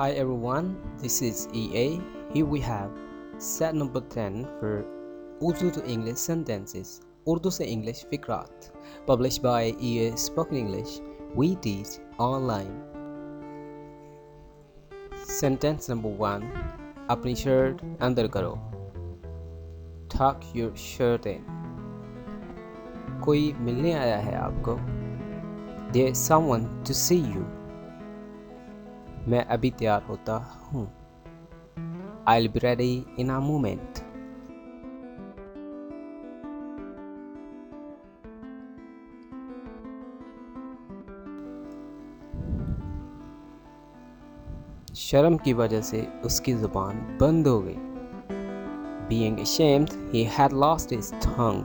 Hi everyone, this is EA. Here we have set number 10 for Urdu to English sentences, Urdu से English फिकरात, published by EA Spoken English. We teach online. Sentence number 1. अपनी shirt अंदर करो. Tuck your shirt in. कोई मिलने आया है आपको. There's someone to see you. मैं अभी तैयार होता हूँ. I'll be ready in a moment. शर्म की वजह से उसकी जुबान बंद हो गई. Being ashamed, he had lost his tongue.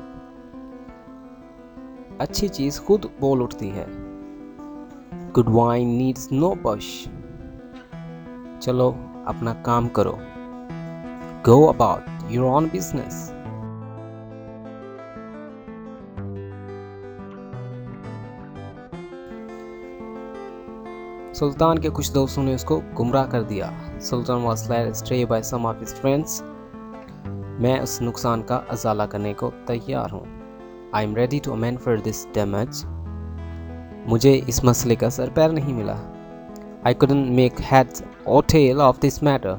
अच्छी चीज खुद बोल उठती है. Good wine needs no push. चलो अपना काम करो. Go about your own business. सुल्तान के कुछ दोस्तों ने उसको गुमराह कर दिया. सुल्तान was led astray by some of his friends. मैं उस नुकसान का अजाला करने को तैयार हूँ. I am ready to amend for this damage. मुझे इस मसले का सर पैर नहीं मिला. I couldn't make head or tail of this matter.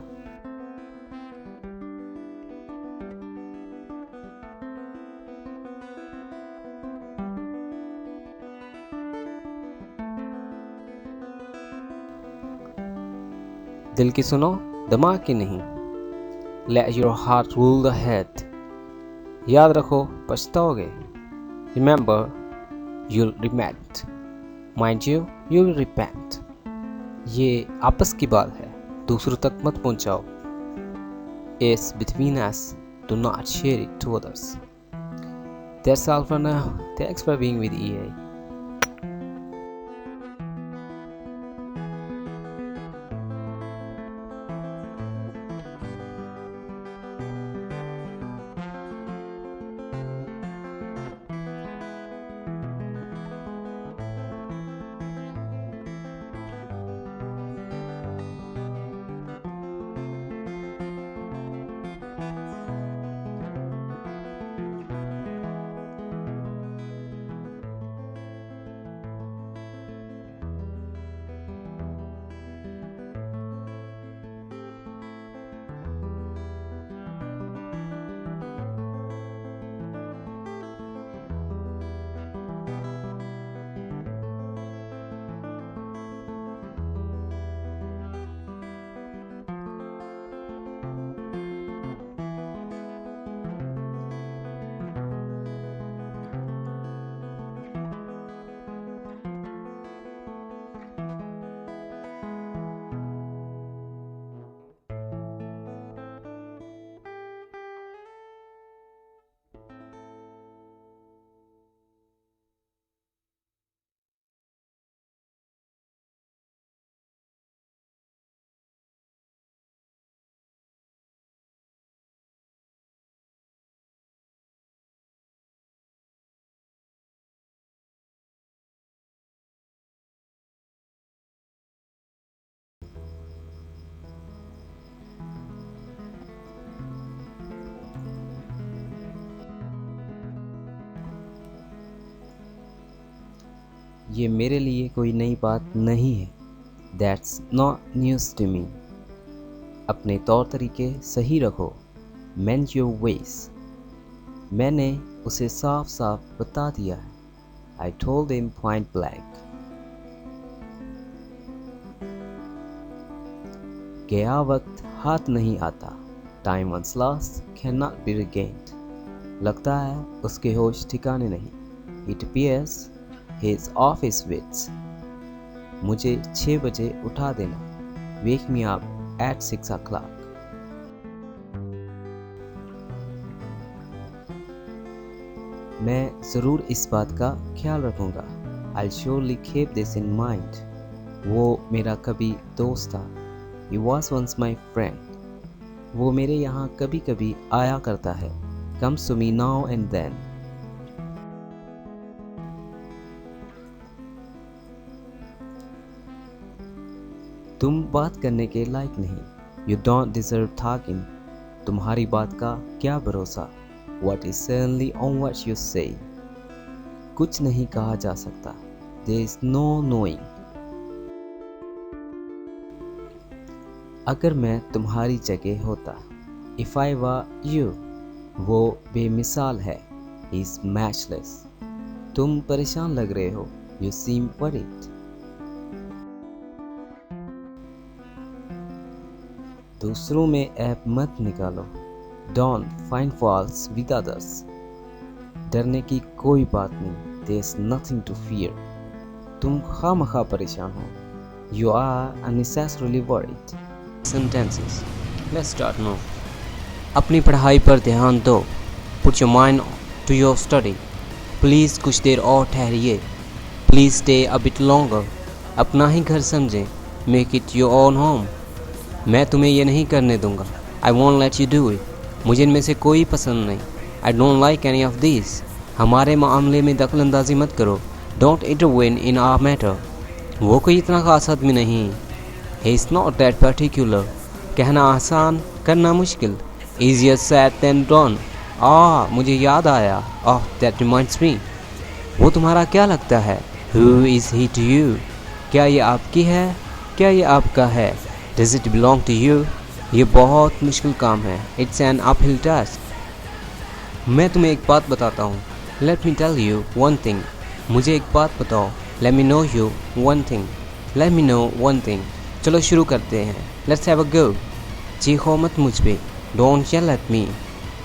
दिल की सुनो, दिमाग की नहीं. Let your heart rule the head. याद रखो, पछताओगे. Remember, you'll repent. Mind you, you'll repent. ये आपस की बात है, दूसरों तक मत पहुंचाओ. It's between us. Do not share it to others. That's all for now. Thanks for being with EA. ये मेरे लिए कोई नई बात नहीं है. That's not news to me. अपने तौर तरीके सही रखो. Mend your ways. मैंने उसे साफ साफ बता दिया है. I told him point blank. गया वक्त हाथ नहीं आता. Time once lost cannot be regained. लगता है उसके होश ठिकाने नहीं. It appears he is off his wits. मुझे 6 बजे उठा देना. Wake me up at 6 o'clock. मैं ज़रूर इस बात का ख्याल रखूँगा. I'll surely keep this in mind. वो मेरा कभी दोस्त था. He was once my friend. वो मेरे यहाँ कभी कभी आया करता है. Comes to me now and then. तुम बात करने के लायक नहीं. You don't deserve talking. तुम्हारी बात का क्या भरोसा. What is certainly on what you say. कुछ नहीं कहा जा सकता. There is no knowing. अगर मैं तुम्हारी जगह होता. If I were you. वो बेमिसाल है. He is matchless. तुम परेशान लग रहे हो. You seem worried. दूसरों में ऐप मत निकालो. Don't find faults with others. डरने की कोई बात नहीं. There's nothing to fear. तुम खामखा परेशान हो. You are unnecessarily worried. Sentences. Let's start now. अपनी पढ़ाई पर ध्यान दो. Put your mind to your study. Please कुछ देर और ठहरिए. Please stay a bit longer. अपना ही घर समझें. Make it your own home. मैं तुम्हें ये नहीं करने दूंगा. I won't let you do it. मुझे इनमें से कोई पसंद नहीं. I don't like any of these. हमारे मामले में दखलंदाजी मत करो. Don't intervene in our matter. वो कोई इतना खास आदमी नहीं. He is not that particular. कहना आसान, करना मुश्किल. Easier said than done. मुझे याद आया. That reminds me. वो तुम्हारा क्या लगता है? Who is he to you? क्या ये आपकी है? क्या ये आपका है? Does it belong to you? ये बहुत मुश्किल काम है. It's an uphill task. मैं तुम्हें एक बात बताता हूँ. Let me tell you one thing. मुझे एक बात बताओ. Let me know you one thing. Let me know one thing. चलो शुरू करते हैं. Let's have a go. चीखो मत मुझ पे. Don't yell at me.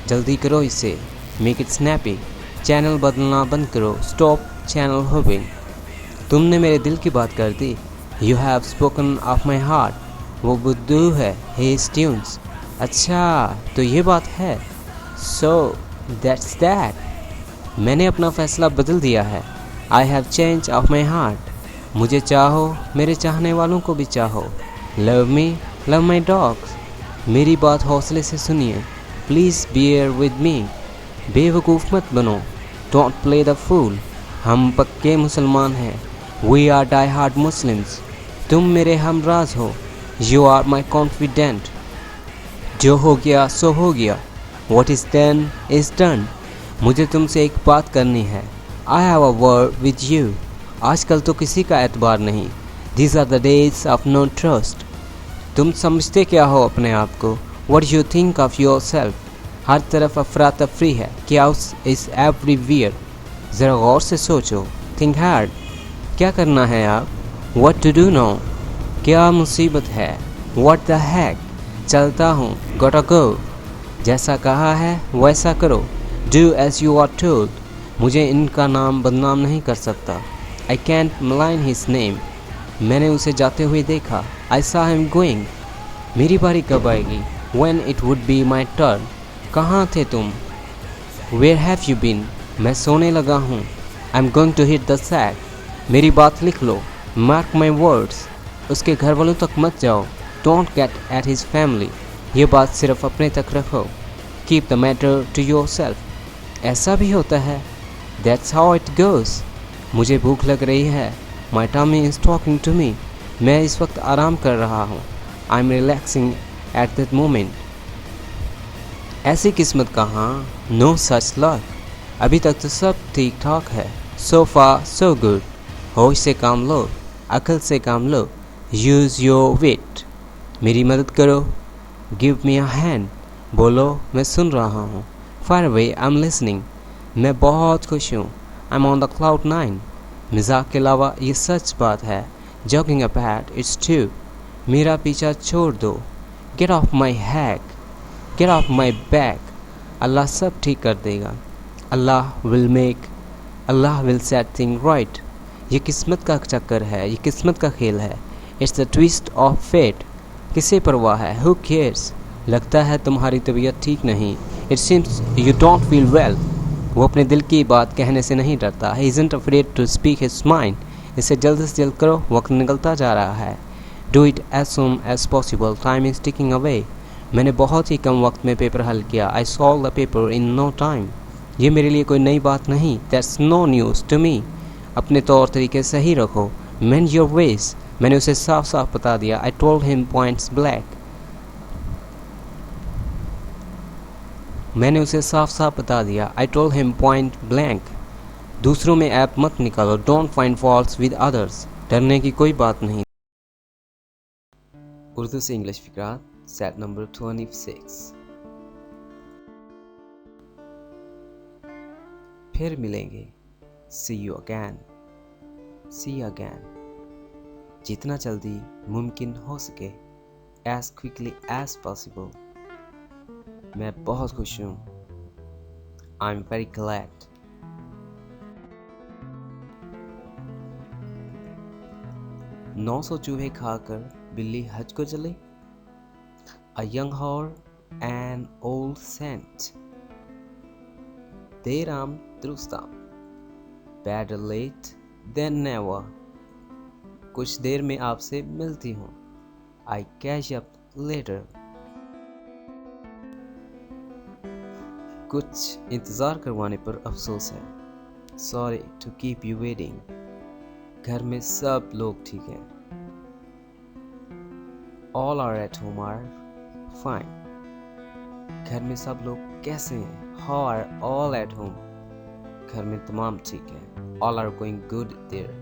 जल्दी करो इसे. Make it snappy. चैनल बदलना बंद करो. Stop channel hopping. तुमने मेरे दिल की बात कर दी. You have spoken of my heart. वो बुद्धू है. He is tunes. अच्छा तो ये बात है. So that's that. मैंने अपना फैसला बदल दिया है. I have changed of my heart. मुझे चाहो, मेरे चाहने वालों को भी चाहो. Love me, love my dogs. मेरी बात हौसले से सुनिए. Please bear with me. बेवकूफ़ मत बनो. Don't play the fool. हम पक्के मुसलमान हैं. We are die-hard Muslims. तुम मेरे हमराज हो. You are my confidant. जो हो गया सो हो गया. What is done is done. मुझे तुमसे एक बात करनी है. I have a word with you. आजकल तो किसी का एतबार नहीं. These are the days of no trust. तुम समझते क्या हो अपने आप को? What do you think of yourself? हर तरफ अफरा तफरी है. Chaos is everywhere. ज़रा गौर से सोचो. Think hard. क्या करना है आप? What to do now? क्या मुसीबत है? What the heck? चलता हूँ. Gotta go. जैसा कहा है वैसा करो. Do as you are told. मुझे इनका नाम बदनाम नहीं कर सकता. I can't malign his name. मैंने उसे जाते हुए देखा. I saw him going. मेरी बारी कब आएगी? When it would be my turn. कहाँ थे तुम? Where have you been? मैं सोने लगा हूँ. I'm going to hit the sack. मेरी बात लिख लो. Mark my words. उसके घर वालों तक मत जाओ. Don't get at his family. ये बात सिर्फ अपने तक रखो. Keep the matter to yourself. ऐसा भी होता है. That's how it goes. मुझे भूख लग रही है. My tummy is talking to me. मैं इस वक्त आराम कर रहा हूँ. I'm relaxing at that moment. ऐसी किस्मत कहाँ? No such luck. अभी तक तो सब ठीक ठाक है. So far so good. होश से काम लो. अकल से काम लो. Use your wit. मेरी मदद करो. Give me a hand. बोलो मैं सुन रहा हूँ. Far away I'm listening. मैं बहुत खुश हूँ. I'm on the cloud 9. मजाक के अलावा ये सच बात है. Joking apart, it's true. मेरा पीछा छोड़ दो. Get off my hack. Get off my back. अल्लाह सब ठीक कर देगा. Allah will set things right. ये किस्मत का चक्कर है. ये किस्मत का खेल है. It's the twist of fate. किसे परवाह है? Who cares? लगता है तुम्हारी तबीयत ठीक नहीं. It seems you don't feel well. वो अपने दिल की बात कहने से नहीं डरता. He isn't afraid to speak his mind. इसे जल्द से जल्द करो. वक्त निकलता जा रहा है. Do it as soon as possible. Time is ticking away. मैंने बहुत ही कम वक्त में पेपर हल किया. I solved the paper in no time. ये मेरे लिए कोई नई बात नहीं. That's no news to me. अपने तौर तरीके सही रखो. Mend your ways. मैंने उसे साफ साफ बता दिया। I told him points blank. मैंने उसे साफ साफ बता दिया। I told him point blank. दूसरों में ऐप मत निकालो। Don't find faults with others. डरने की कोई बात नहीं। उर्दू से इंग्लिश फिक्रात सेट नंबर 26। फिर मिलेंगे। See you again. See you again. जितना जल्दी मुमकिन हो सके। As quickly as possible. मैं बहुत खुश हूँ। I'm very glad. 900 चूहे खाकर बिल्ली हज को चली। A young whore and old saint. Deram दुरुस्ताम। Better late than never. कुछ देर में आपसे मिलती हूँ। I catch up later. कुछ इंतज़ार करवाने पर अफसोस है। Sorry to keep you waiting. घर में सब लोग ठीक हैं। All are at home are fine. घर में सब लोग कैसे हैं? How are all at home? घर में तमाम ठीक हैं। All are going good there.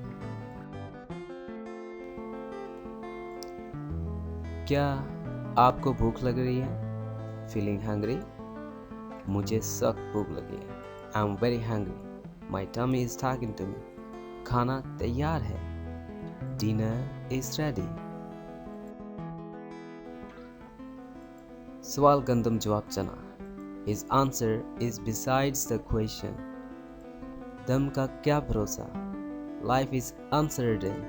क्या आपको भूख लग रही है? Feeling hungry? मुझे सख्त भूख लगी है। I'm very hungry. My tummy is talking to me. खाना तैयार है। Dinner is ready. सवाल गंदम जवाब चना। His answer is besides the question. दम का क्या भरोसा? Life is uncertain.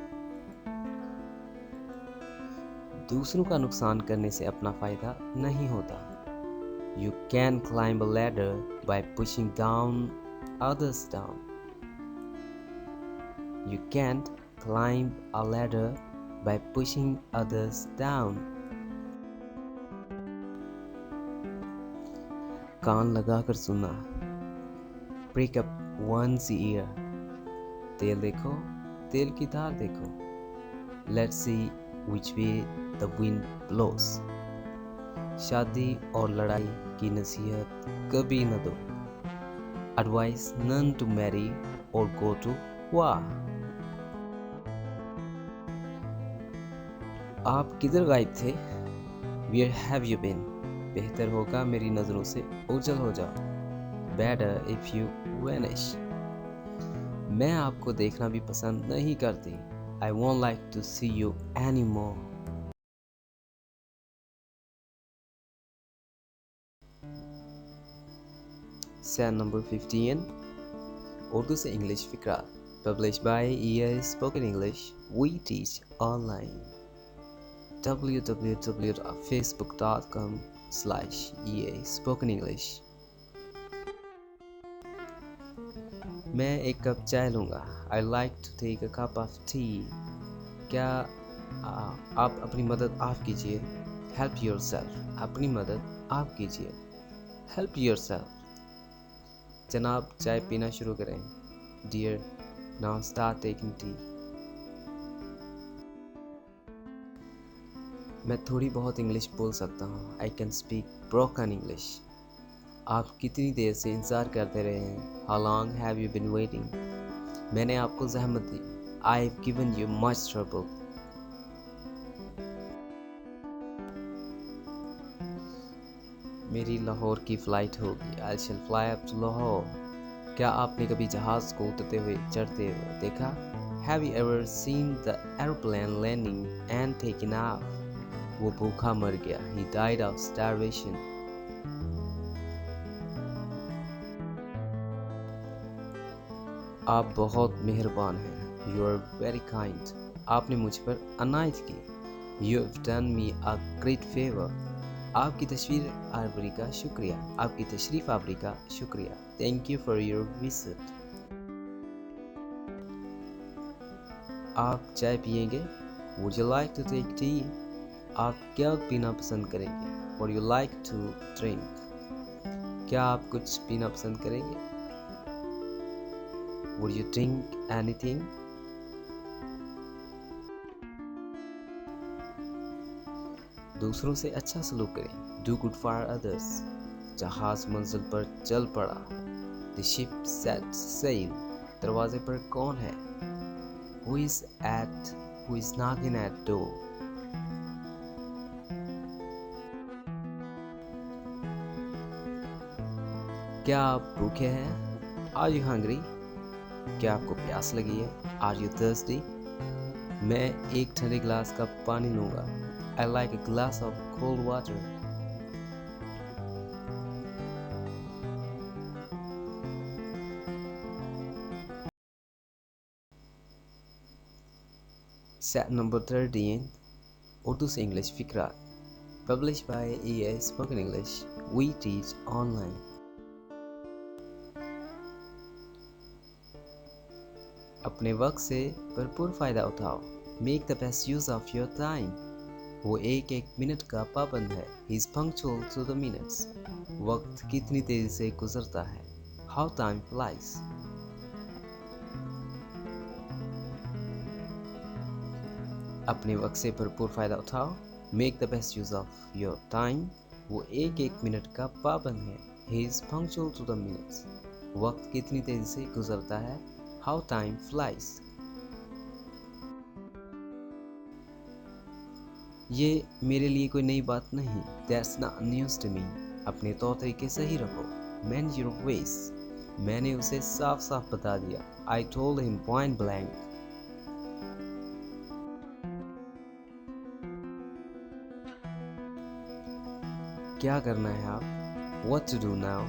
दूसरों का नुकसान करने से अपना फायदा नहीं होता। You can climb a ladder by pushing down others down. You can't climb a ladder by pushing others down. कान लगाकर सुनना। Prick up one's ear. तेल देखो, तेल की धार देखो। Let's see which way the wind blows. शादी और लड़ाई की नसीहत कभी न दो। Advise none to marry or go to war. आप किधर गायब थे? Where have you been? बेहतर होगा मेरी नज़रों से ओझल हो जाओ। Better if you vanish. मैं आपको देखना भी पसंद नहीं करती। I won't like to see you anymore. Set number 15. Urdu से English फिक्रा published by EA Spoken English. We teach online. www.facebook.com/EA Spoken English. मैं एक कप चाय लूँगा। I like to take a cup of tea. क्या आप अपनी मदद आप कीजिए। Help yourself. अपनी मदद आप कीजिए। Help yourself. जनाब चाय पीना शुरू करें। Dear, now start taking tea. मैं थोड़ी बहुत इंग्लिश बोल सकता हूँ। I can speak broken English. आप कितनी देर से इंतज़ार करते रहे हैं? How long have you been waiting? मैंने आपको ज़हमत दी। I've given you much trouble. मेरी लाहौर की फ़्लाइट होगी। I shall fly up to Lahore. क्या आपने कभी जहाज़ को उतरते हुए चढ़ते हुए देखा? Have you ever seen the airplane landing and taking off? वो भूखा मर गया। He died of starvation. आप बहुत मेहरबान हैं। You are very kind. आपने मुझ पर अनायत की। You have done me a great favor. आपकी तशरीफ आवरी का शुक्रिया। आपकी तशरीफ आवरी का शुक्रिया। Thank you for your visit. आप चाय पिएंगे? Would you like to take tea? आप क्या पीना पसंद करेंगे? Would you like to drink? क्या आप कुछ पीना पसंद करेंगे? Would you drink anything? दूसरों से अच्छा सलूक करें। Do good for others. जहाज मंजिल पर चल पड़ा। The ship set sail. दरवाजे पर कौन है? Who is knocking at door. क्या आप भूखे हैं? Are you hungry? क्या आपको प्यास लगी है? Are you thirsty? मैं एक ठंडे गिलास का पानी लूंगा। I like a glass of cold water. Set number 13, Urdu से English फिकरात, published by EA Spoken English. We teach online. अपने वक्त से भरपूर फ़ायदा उठाओ। Make the best use of your time. वो एक एक मिनट का पाबंद है। He is punctual to the minutes. वक्त कितनी तेज़ी से गुजरता है। How time flies. अपने वक्त से भरपूर फ़ायदा उठाओ। Make the best use of your time. वो एक एक मिनट का पाबंद है। He is punctual to the minutes. वक्त कितनी तेज़ी से गुजरता है। How time flies. ये मेरे लिए कोई नई बात नहीं। That's not news to me. अपने तौर तरीके सही रखो। Mend your ways. मैंने उसे साफ साफ बता दिया। I told him point blank. क्या करना है आप? What to do now?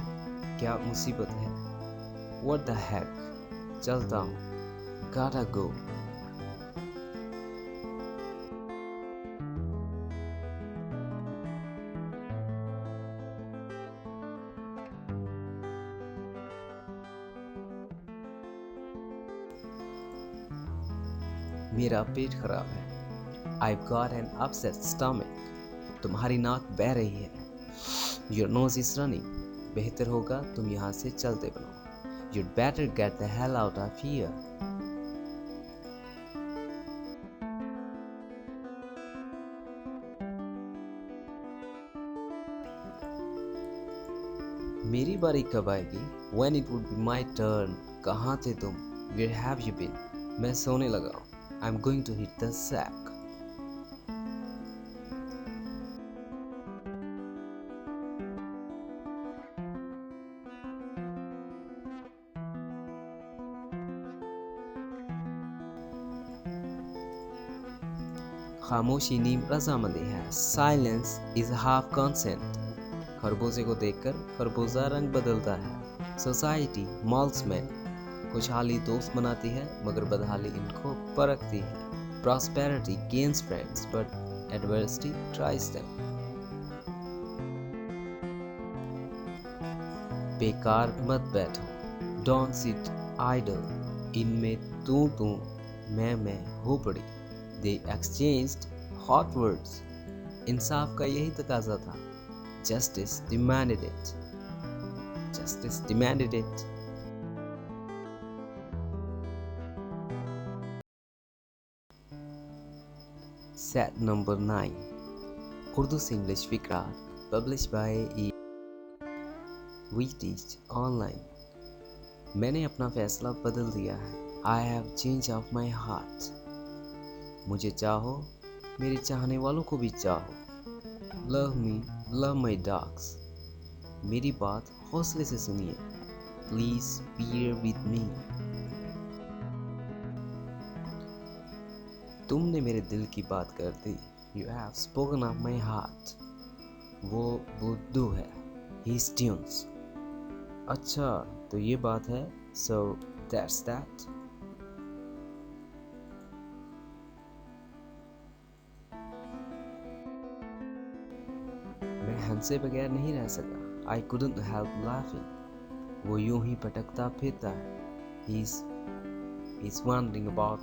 क्या मुसीबत है? What the heck? चलता हूँ। Gotta go. मेरा पेट खराब है। I've got an upset stomach. तुम्हारी नाक बह रही है। Your nose is running. बेहतर होगा तुम यहाँ से चलते बनो। You'd better get the hell out of here. मेरी बारी कब आएगी? When it would be my turn. कहाँ थे तुम? Where have you been? मैं सोने लगा हूँ। I'm going to hit the sack. खामोशी नीम रजामंदी है। Silence is half consent. खरबूजे को देखकर खरबूजा रंग बदलता है। Society molds men. खुशहाली दोस्त बनाती है मगर बदहाली इनको परखती है। Prosperity gains friends but adversity tries them. बेकार मत बैठो। Don't sit idle. इनमें तू मैं हो पड़ी। They exchanged hot words. इंसाफ का यही तकाजा था। Justice demanded it. Justice demanded it. Set number 9, Urdu से English फिकरात, published by E. We teach online. मैंने अपना फैसला बदल दिया है। I have changed of my heart. मुझे चाहो, मेरे चाहने वालों को भी चाहो। Love me, love my dogs. मेरी बात हौसले से सुनिए। Please bear with me. तुमने मेरे दिल की बात कर दी। You have spoken of my heart. वो बुद्धू है। He tunes. अच्छा, तो ये बात है। So that's that. मैं हंसे बगैर नहीं रह सका। I couldn't help laughing. वो यूं ही भटकता फिरता है। He's wandering about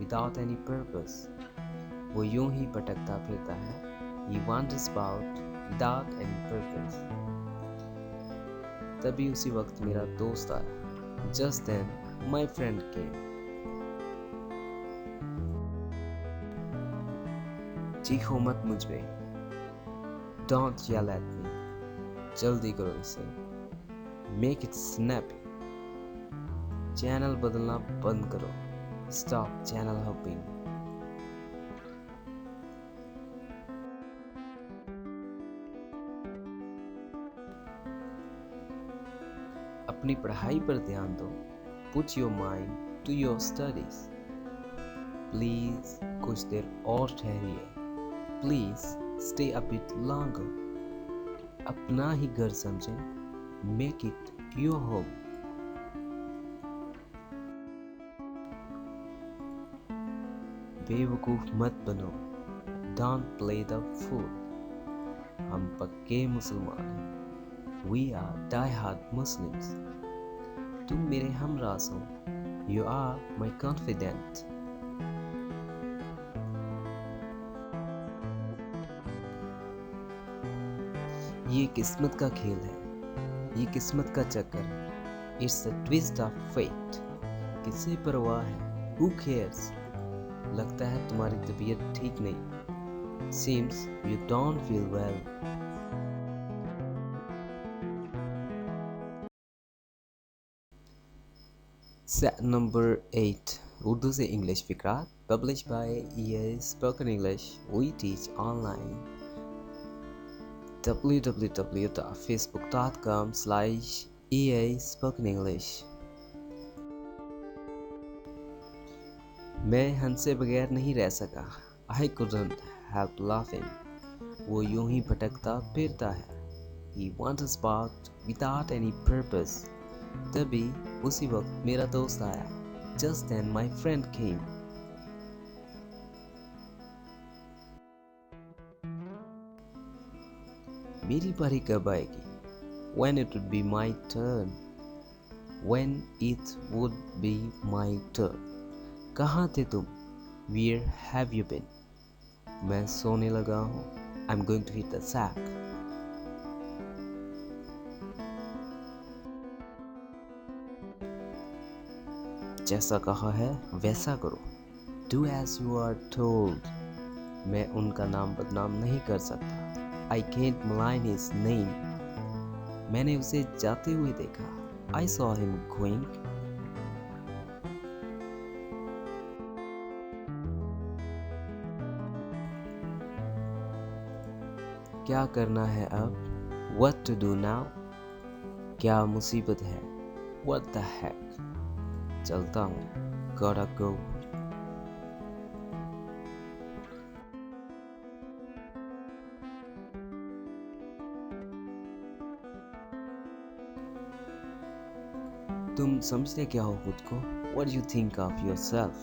without any purpose. वो यूं ही भटकता फिरता है। He wanders about without any purpose. तभी उसी वक्त मेरा दोस्त आया। Just then my friend came. चीखो मत मुझ पे। Don't yell at me. जल्दी करो इसे. Make it snappy. चैनल बदलना बंद करो. Stop channel hopping. अपनी पढ़ाई पर ध्यान दो. Put your mind to your studies. Please कुछ देर और ठहरिए. Please stay a bit longer. अपना ही घर समझें. Make it your home. बेवकूफ मत बनो. Don't play the fool. हम पक्के मुसलमान हैं. We are die-hard Muslims. तुम मेरे हमराज हो. You are my confidant. ये किस्मत का खेल है. ये किस्मत का चक्कर है. It's a twist of fate. किसे परवाह है? Who cares? लगता है तुम्हारी तबीयत ठीक नहीं. Seems you don't feel well. Set number 8. Urdu से English फिक्रात. Published by EA Spoken English. We teach online. www.facebook.com/EA Spoken English. मैं हंसे बगैर नहीं रह सका. I couldn't help laughing. वो यूं ही भटकता फिरता है. He wanders about without any purpose. तभी उसी वक्त मेरा दोस्त आया. Just then my friend came. मेरी बारी कब आएगी? When it would be my turn. When it would be my turn. कहाँ थे तुम? Where have you been? मैं सोने लगा हूँ. I'm going to hit the sack. जैसा कहा है वैसा करो. Do as you are told. मैं उनका नाम बदनाम नहीं कर सकता. I can't malign his name. मैंने उसे जाते हुए देखा. I saw him going. क्या करना है अब? What to do now? क्या मुसीबत है? What the heck? चलता हूँ. Gotta go. तुम समझते क्या हो खुद को? What do you think of yourself?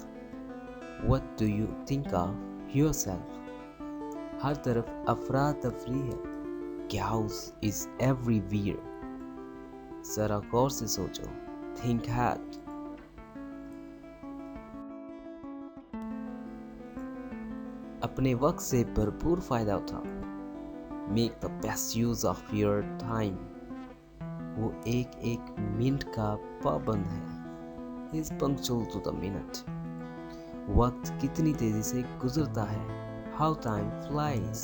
What do you think of yourself? हर तरफ अफरा तफरी है. Chaos is everywhere. जरा गौर से सोचो. Think hard. अपने वक्त से भरपूर फायदा उठाओ. Make the best use of your time. वो एक एक मिनट का पाबंद है. He is punctual to the minute. वक्त कितनी तेजी से गुजरता है. How time flies.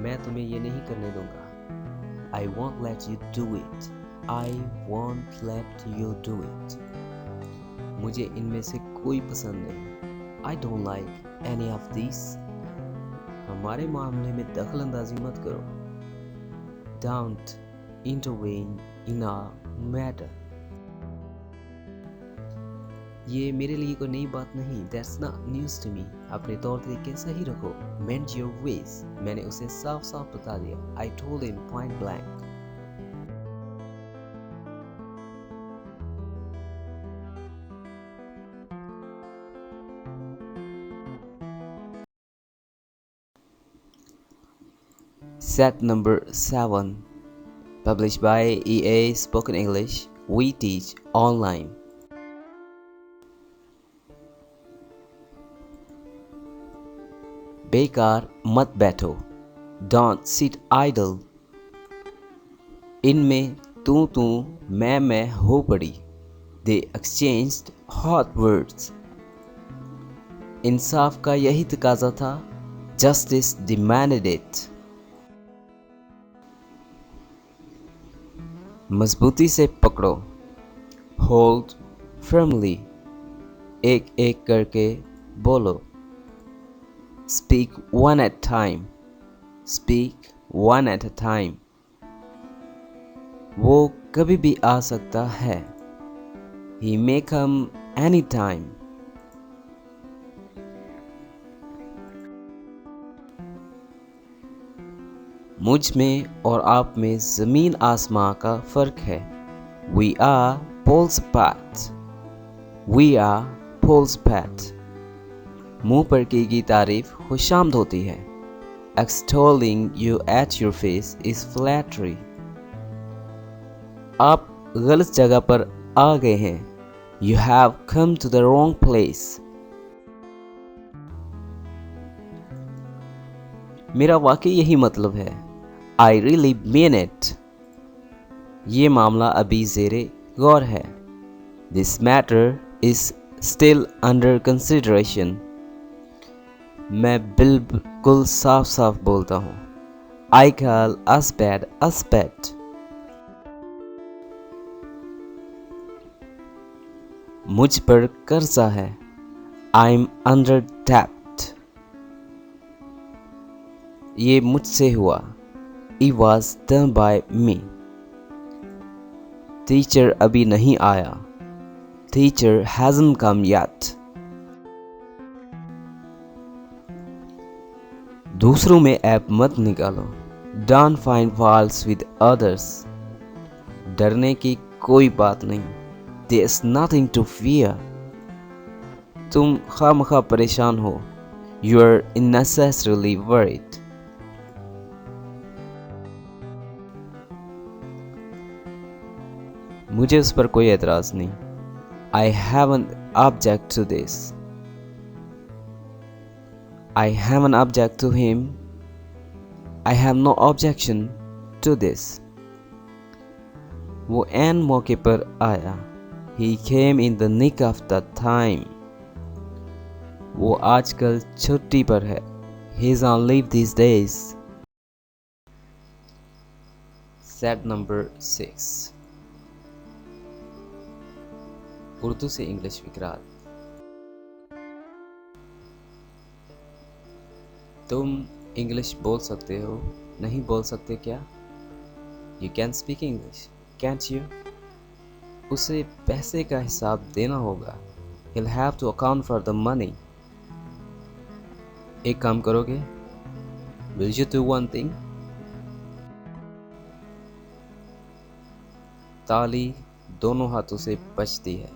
मैं तुम्हें ये नहीं करने दूंगा. I won't let you do it. I won't let you do it. मुझे इनमें से कोई पसंद नहीं. I don't like any of these. हमारे मामले में दखल अंदाजी मत करो. Don't intervene in our matter. ये मेरे लिए कोई नई बात नहीं. That's not news to me. अपने तौर तरीके सही रखो. Mend your ways. मैंने उसे साफ साफ बता दिया. I told him point blank. Set number 7. Published by EA Spoken English. We teach online. बेकार मत बैठो. Don't sit idle. इनमें तू मैं हो पड़ी. They exchanged hot words. इंसाफ का यही तकाजा था। Justice demanded it. मजबूती से पकड़ो। Hold firmly. एक एक करके बोलो। Speak one at time. Speak one at a time. वो कभी भी आ सकता है। He may come anytime. मुझ में और आप में ज़मीन आसमां का फ़र्क है। We are poles apart. We are poles apart. मुंह पर की गई तारीफ खुशामद होती है। Extolling you at your face is flattery. आप गलत जगह पर आ गए हैं। You have come to the wrong place. मेरा वाकई यही मतलब है। I really mean it. ये मामला अभी ज़ेरे गौर है। This matter is still under consideration. मैं बिल्कुल साफ साफ बोलता हूँ। I call us bad us bad. मुझ पर कर्जा है। I'm under debt. ये मुझसे हुआ। It was done by me. Teacher अभी नहीं आया। Teacher hasn't come yet. दूसरों में ऐप मत निकालो। Don't find faults with others. डरने की कोई बात नहीं। There's nothing to fear. तुम खामखा परेशान हो। You are unnecessarily worried. मुझे उस पर कोई एतराज़ नहीं। I haven't object to this. I haven't object to him. I have no objection to this. वो ऐन मौके पर आया। He came in the nick of the time. वो आजकल छुट्टी पर है। He is on leave these days. Set number 6. Urdu से इंग्लिश विकरात। तुम इंग्लिश बोल सकते हो, नहीं बोल सकते क्या? You can speak English, can't you? उसे पैसे का हिसाब देना होगा। He'll have to account for the money. एक काम करोगे? Will you do one thing? ताली दोनों हाथों से बजती है।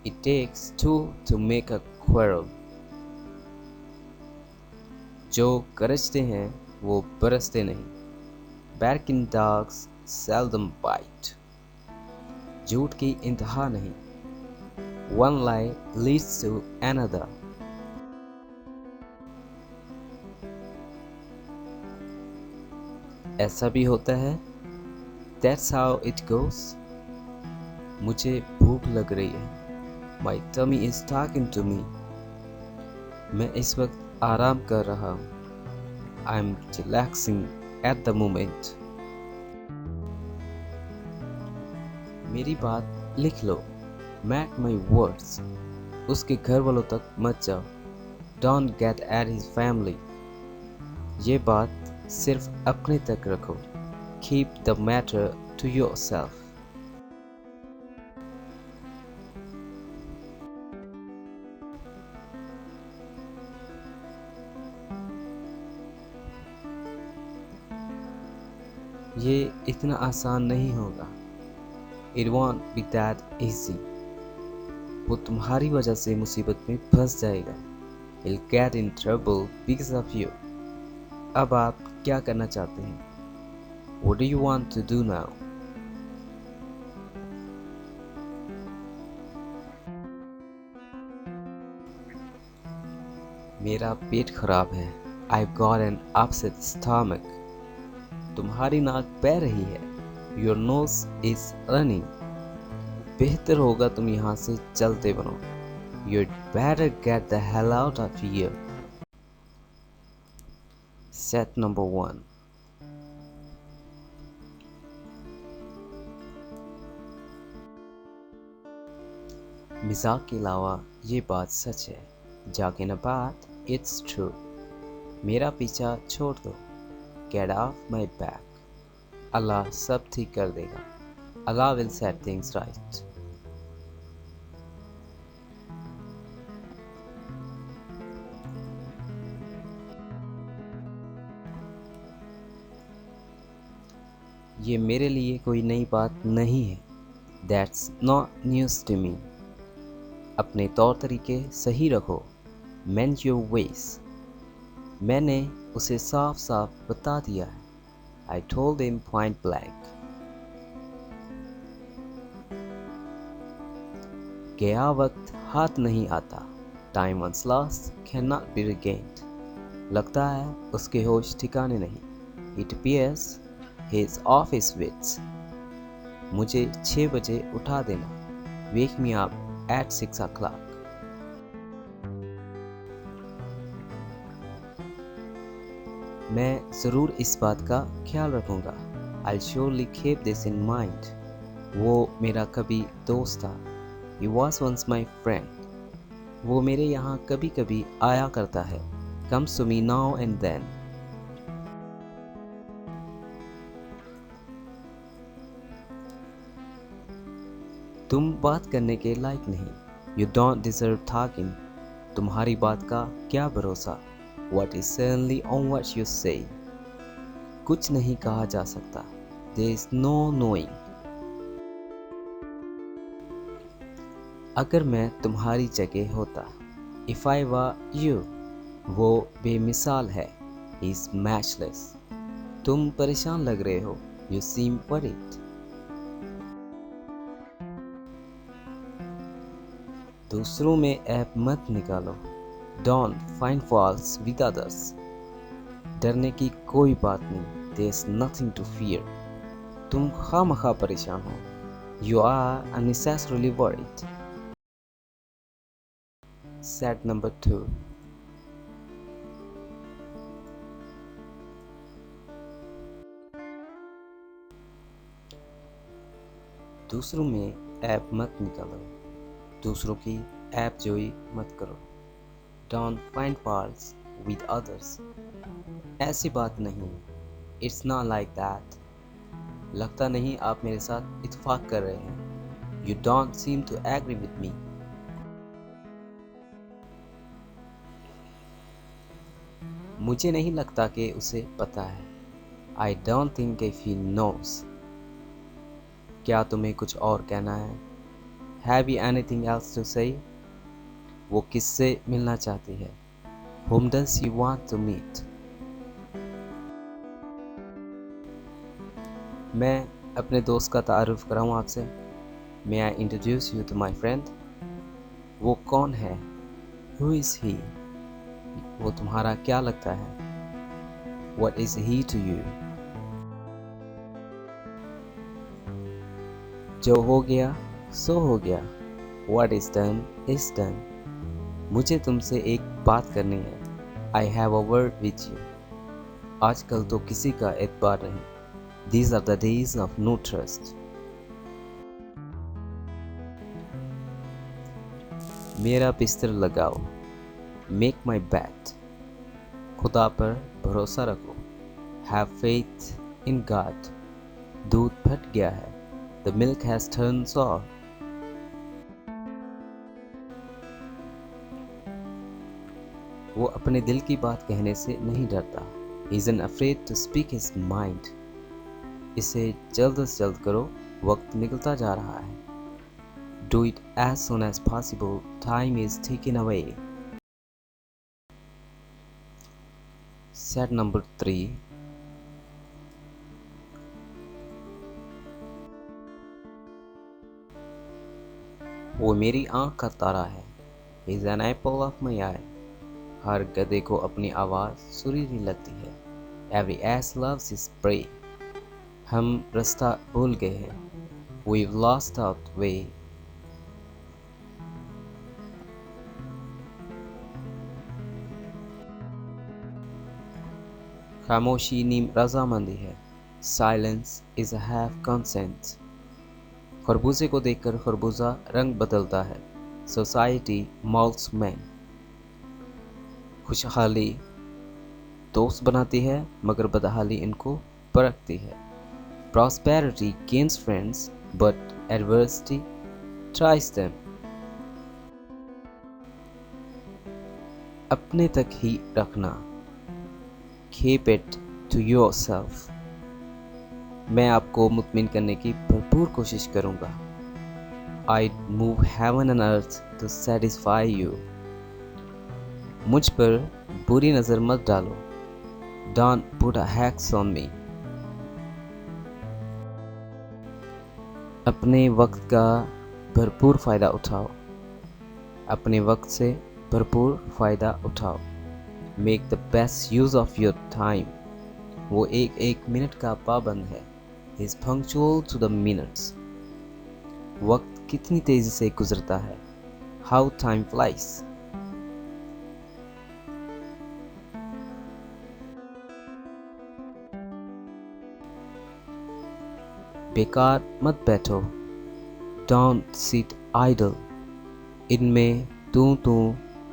It takes two to make a quarrel. जो गरजते हैं वो बरसते नहीं। Barking dogs seldom bite. झूठ की इंतहा नहीं। One lie leads to another. ऐसा भी होता है। That's how it goes. मुझे भूख लग रही है। My tummy is talking to me. मैं इस वक्त आराम कर रहा हूँ। I'm relaxing at the moment. मेरी बात लिख लो। Mark my words. उसके घर वालों तक मत जाओ। Don't get at his family. ये बात सिर्फ अपने तक रखो। Keep the matter to yourself. ये इतना आसान नहीं होगा। It won't be that easy. वो तुम्हारी वजह से मुसीबत में फंस जाएगा। He'll get in trouble because of you. अब आप क्या करना चाहते हैं? What do you want to do now? मेरा पेट खराब है। I've got an upset stomach. तुम्हारी नाक बह रही है। Your nose is running. बेहतर होगा तुम यहाँ से चलते बनो। You'd better get the hell out of here. Set number 1. मजाक के अलावा ये बात सच है. Joking apart, it's true. मेरा पीछा छोड़ दो. Get off my back. अल्लाह सब ठीक कर देगा. Allah will set things right. ये मेरे लिए कोई नई बात नहीं है. That's not news to me. अपने तौर तरीके सही रखो. Mend your ways. मैंने उसे साफ साफ बता दिया है. I told him point blank. गया वक्त हाथ नहीं आता. Time once lost cannot be regained. लगता है उसके होश ठिकाने नहीं. It appears he is off his wits. मुझे 6 बजे उठा देना. Wake me up at 6 o'clock. मैं ज़रूर इस बात का ख्याल रखूँगा. I'll surely keep this in mind. वो मेरा कभी दोस्त था. He was once my friend. वो मेरे यहाँ कभी कभी आया करता है. Comes to me now and then. तुम बात करने के लायक नहीं. You don't deserve talking. तुम्हारी बात का क्या भरोसा. What is certainly on what you say. कुछ नहीं कहा जा सकता. There is no knowing. अगर मैं तुम्हारी जगह होता. If I were you. वो बेमिसाल है. He is matchless. तुम परेशान लग रहे हो. You seem worried. दूसरों में ऐप मत निकालो. Don't find faults with others. डरने की कोई बात नहीं. There's nothing to fear. तुम खामखा परेशान हो. You are unnecessarily worried. Set number 2. दूसरों में ऐप मत निकालो. दूसरों की ऐप जोई मत करो. Don't find faults with others. ऐसी बात नहीं. It's not like that. लगता नहीं आप मेरे साथ इत्तेफाक कर रहे हैं. You don't seem to agree with me. मुझे नहीं लगता कि उसे पता है. I don't think if he knows. क्या तुम्हें कुछ और कहना है. Have you anything else to say? वो किससे मिलना चाहती है. Whom does she want to meet? मैं अपने दोस्त का तारुफ कराऊं आपसे. May I introduce you to my friend? वो कौन है. Who is he? वो तुम्हारा क्या लगता है. What is he to you? जो हो गया सो हो गया. What is done is done. मुझे तुमसे एक बात करनी है. I have a word with you. आजकल तो किसी का एतबार नहीं. These are the days of no trust. मेरा बिस्तर लगाओ. Make my bed. खुदा पर भरोसा रखो. Have faith in God. दूध फट गया है. The milk has turned sour. वो अपने दिल की बात कहने से नहीं डरता. He isn't afraid to speak his mind. इसे जल्द से जल्द करो. वक्त निकलता जा रहा है. Do it as soon as possible. Time is ticking away. Set number 3. वो मेरी आँख का तारा है. He is an apple of my eye. हर गधे को अपनी आवाज़ सुरीली लगती है. Every ass loves his prey. हम रास्ता भूल गए हैं. We've lost our way. खामोशी नीम रजामंदी है। Silence is a half consent. खरबूजे को देखकर खरबूजा रंग बदलता है। Society moulds man. खुशहाली दोस्त बनाती है मगर बदहाली इनको परखती है। Prosperity gains friends but adversity tries them. अपने तक ही रखना। Keep it to yourself. मैं आपको मुतमिन करने की भरपूर कोशिश करूंगा। I move heaven and earth to satisfy you. मुझ पर बुरी नज़र मत डालो। Don't put a hex on मी। अपने वक्त का भरपूर फ़ायदा उठाओ। अपने वक्त से भरपूर फ़ायदा उठाओ। Make the best use of your time. वो एक एक मिनट का पाबंद है। He is punctual to the minutes. वक्त कितनी तेज़ी से गुजरता है। How time flies. बेकार मत बैठो। Don't sit idle. इनमें तू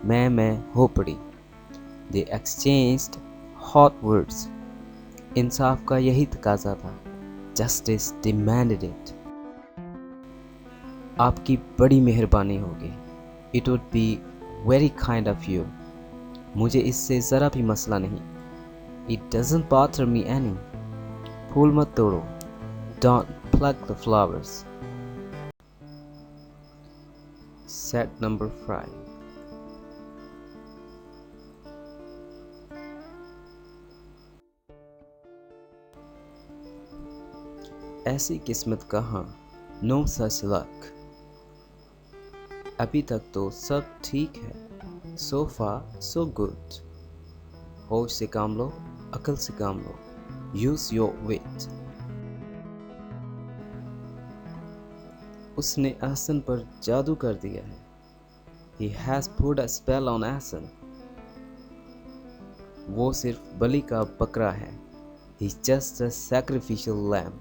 मैं हो पड़ी। They exchanged hot words. इंसाफ का यही तकाजा था। Justice demanded it. आपकी बड़ी मेहरबानी होगी। It would be very kind of you. मुझे इससे ज़रा भी मसला नहीं। It doesn't bother me any. फूल मत तोड़ो। Don't pluck the flowers. Set number 5. ऐसी किस्मत कहाँ, नो सच लक। अभी तक तो सब ठीक है। So far so good. होश से काम लो, अकल से काम लो। यूज योर विट। उसने अहसन पर जादू कर दिया है। He has put a spell on Ahsan. वो सिर्फ बलि का बकरा है। He's just a sacrificial lamb.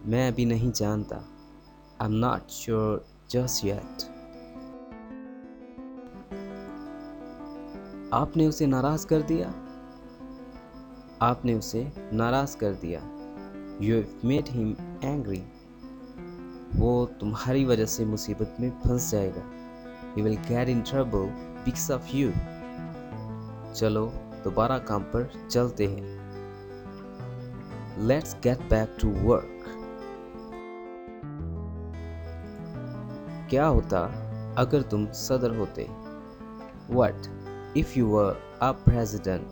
मैं अभी नहीं जानता। I'm not sure just yet. आपने उसे नाराज कर दिया। आपने उसे नाराज कर दिया। You've made him angry. वो तुम्हारी वजह से मुसीबत में फंस जाएगा। He will get in trouble because of you. चलो दोबारा काम पर चलते हैं। Let's get back to work. क्या होता अगर तुम सदर होते? What if you were a president?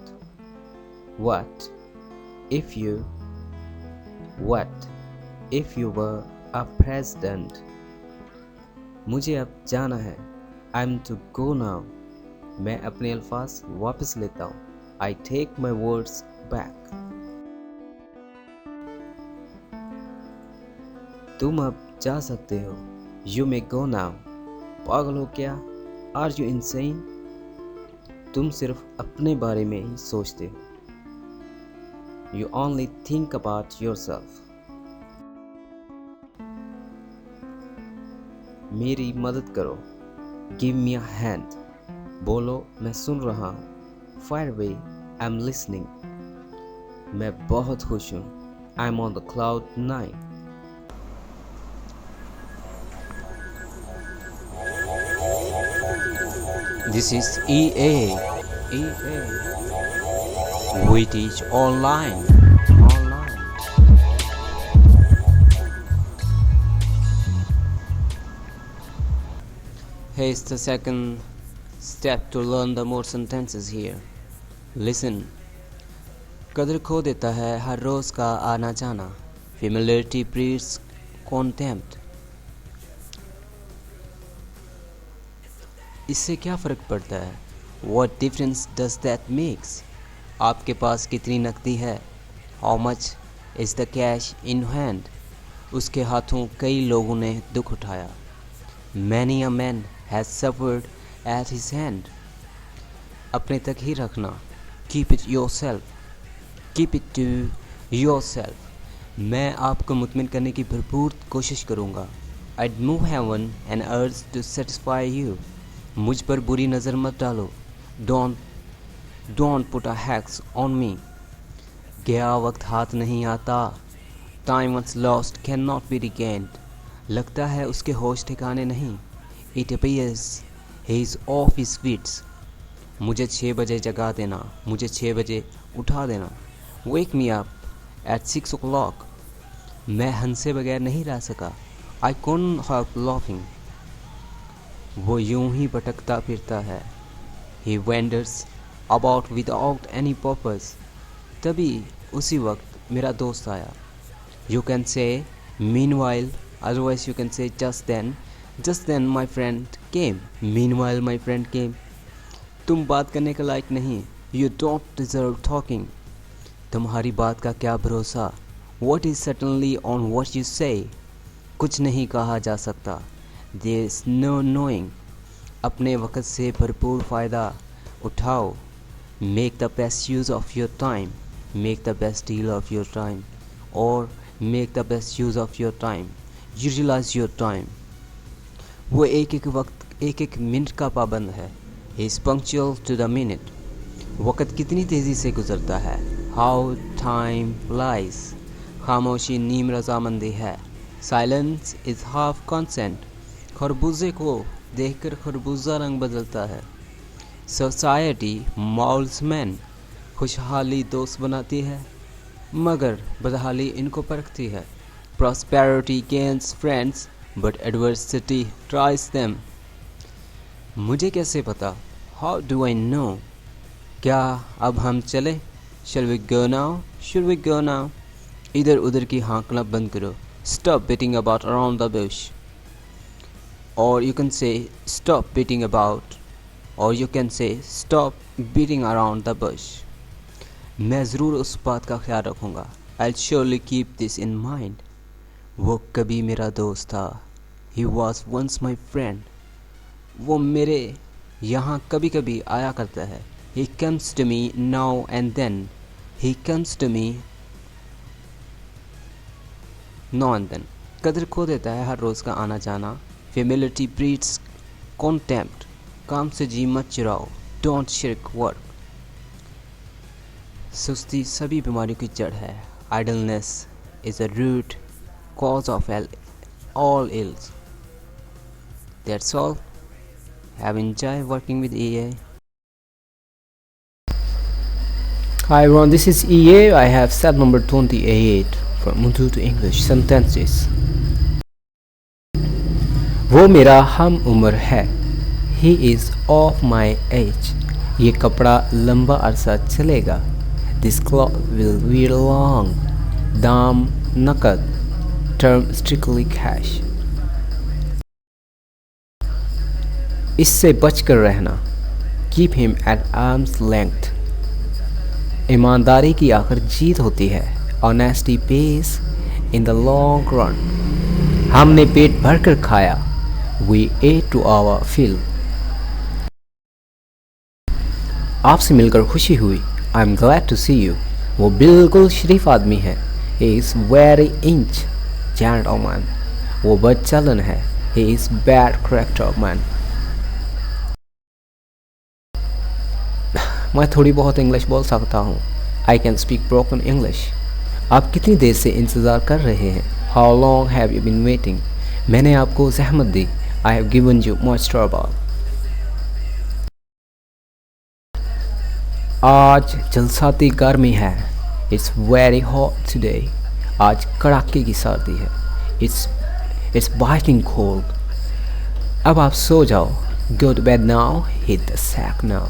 What if you were a president? मुझे अब जाना है। I'm to go now. मैं अपने अल्फाज वापस लेता हूँ। I take my words back. तुम अब जा सकते हो। You may go now. पागल हो क्या? Are you insane? तुम सिर्फ अपने बारे में ही सोचते हो। You only think about yourself. मेरी मदद करो। Give me a hand. बोलो मैं सुन रहा हूँ। Fire away, I'm listening. मैं बहुत खुश हूँ। I'm on the cloud 9. This is EA. We teach online. Here's the second step to learn the more sentences here. Listen. कदर खो देता है हर रोज़ का आना जाना. Familiarity breeds contempt. इससे क्या फ़र्क पड़ता है? What difference does that makes? आपके पास कितनी नकदी है? How much is the cash in hand? उसके हाथों कई लोगों ने दुख उठाया. Many a man has suffered at his hand. अपने तक ही रखना. Keep it yourself, keep it to yourself. मैं आपको मुतमिन करने की भरपूर कोशिश करूँगा। I'd move heaven and earth to satisfy you। मुझ पर बुरी नज़र मत डालो। Don't put a hex on me। गया वक्त हाथ नहीं आता। Time once lost cannot be regained। लगता है उसके होश ठिकाने नहीं। It appears he is off his wits। मुझे 6 बजे जगा देना, मुझे 6 बजे उठा देना। Wake me up at 6 o'clock। मैं हंसे बगैर नहीं रह सका। I couldn't help laughing। वो यूं ही भटकता फिरता है। He wanders about without any purpose। तभी उसी वक्त मेरा दोस्त आया। You can say meanwhile, otherwise you can say just then। Just then my friend came। Meanwhile my friend came। तुम बात करने के लायक नहीं। You don't deserve talking। तुम्हारी बात का क्या भरोसा। What is certainly on what you say। कुछ नहीं कहा जा सकता। There is no knowing। अपने वक्त से भरपूर फ़ायदा उठाओ। Make the best use of your time। Make the best deal of your time। और make the best use of your time। Utilize your time। वो एक एक वक्त एक एक मिनट का पाबंद है। He is punctual to the minute। वक्त कितनी तेज़ी से गुजरता है। How time flies। खामोशी नीम रजामंदी है। Silence is half consent। खरबूजे को देखकर खरबूजा रंग बदलता है। Society molds men। खुशहाली दोस्त बनाती है, मगर बदहाली इनको परखती है। Prosperity gains friends, but adversity tries them। मुझे कैसे पता। How do I know। क्या अब हम चले। Shall we go now? Should we go now? इधर उधर की हाँकना बंद करो। Stop beating about around the bush। Or you can say stop beating about। Or you can say stop beating around the bush। मैं ज़रूर उस बात का ख्याल रखूँगा। I'll surely keep this in mind। वो कभी मेरा दोस्त था। He was once my friend। वो मेरे यहाँ कभी कभी आया करता है। He comes to me now and then। He comes to me now and then। कदर खो देता है हर रोज़ का आना जाना। Familiarity breeds contempt। काम से जी मत चुराओ। Don't shirk work। सुस्ती सभी बीमारियों की जड़ है। Idleness is a root cause of all ills। That's all। Have enjoyed working with EA। Hi everyone, this is EA। I have step number 28 from Urdu to English sentences। वो मेरा हम उम्र है। He is of my age। ये कपड़ा लंबा अरसा चलेगा। This cloth will wear long। दाम नकद। Term strictly cash। इससे बचकर रहना। Keep him at arm's length। ईमानदारी की आखिर जीत होती है। Honesty pays in the long run। हमने पेट भरकर खाया। We ate to our fill। आपसे मिलकर खुशी हुई। I'm glad to see you। वो बिल्कुल शरीफ आदमी है। He is very inch gentleman। वो बदचलन है। He is bad character man। मैं थोड़ी बहुत इंग्लिश बोल सकता हूँ। I can speak broken English। आप कितनी देर से इंतज़ार कर रहे हैं। How long have you been waiting। मैंने आपको ज़हमत दी। I have given you much trouble। आज जलसाती गर्मी है। It's very hot today। आज कड़ाके की सर्दी है। It's biting cold। अब आप सो जाओ। Go to bed now। Hit the sack now।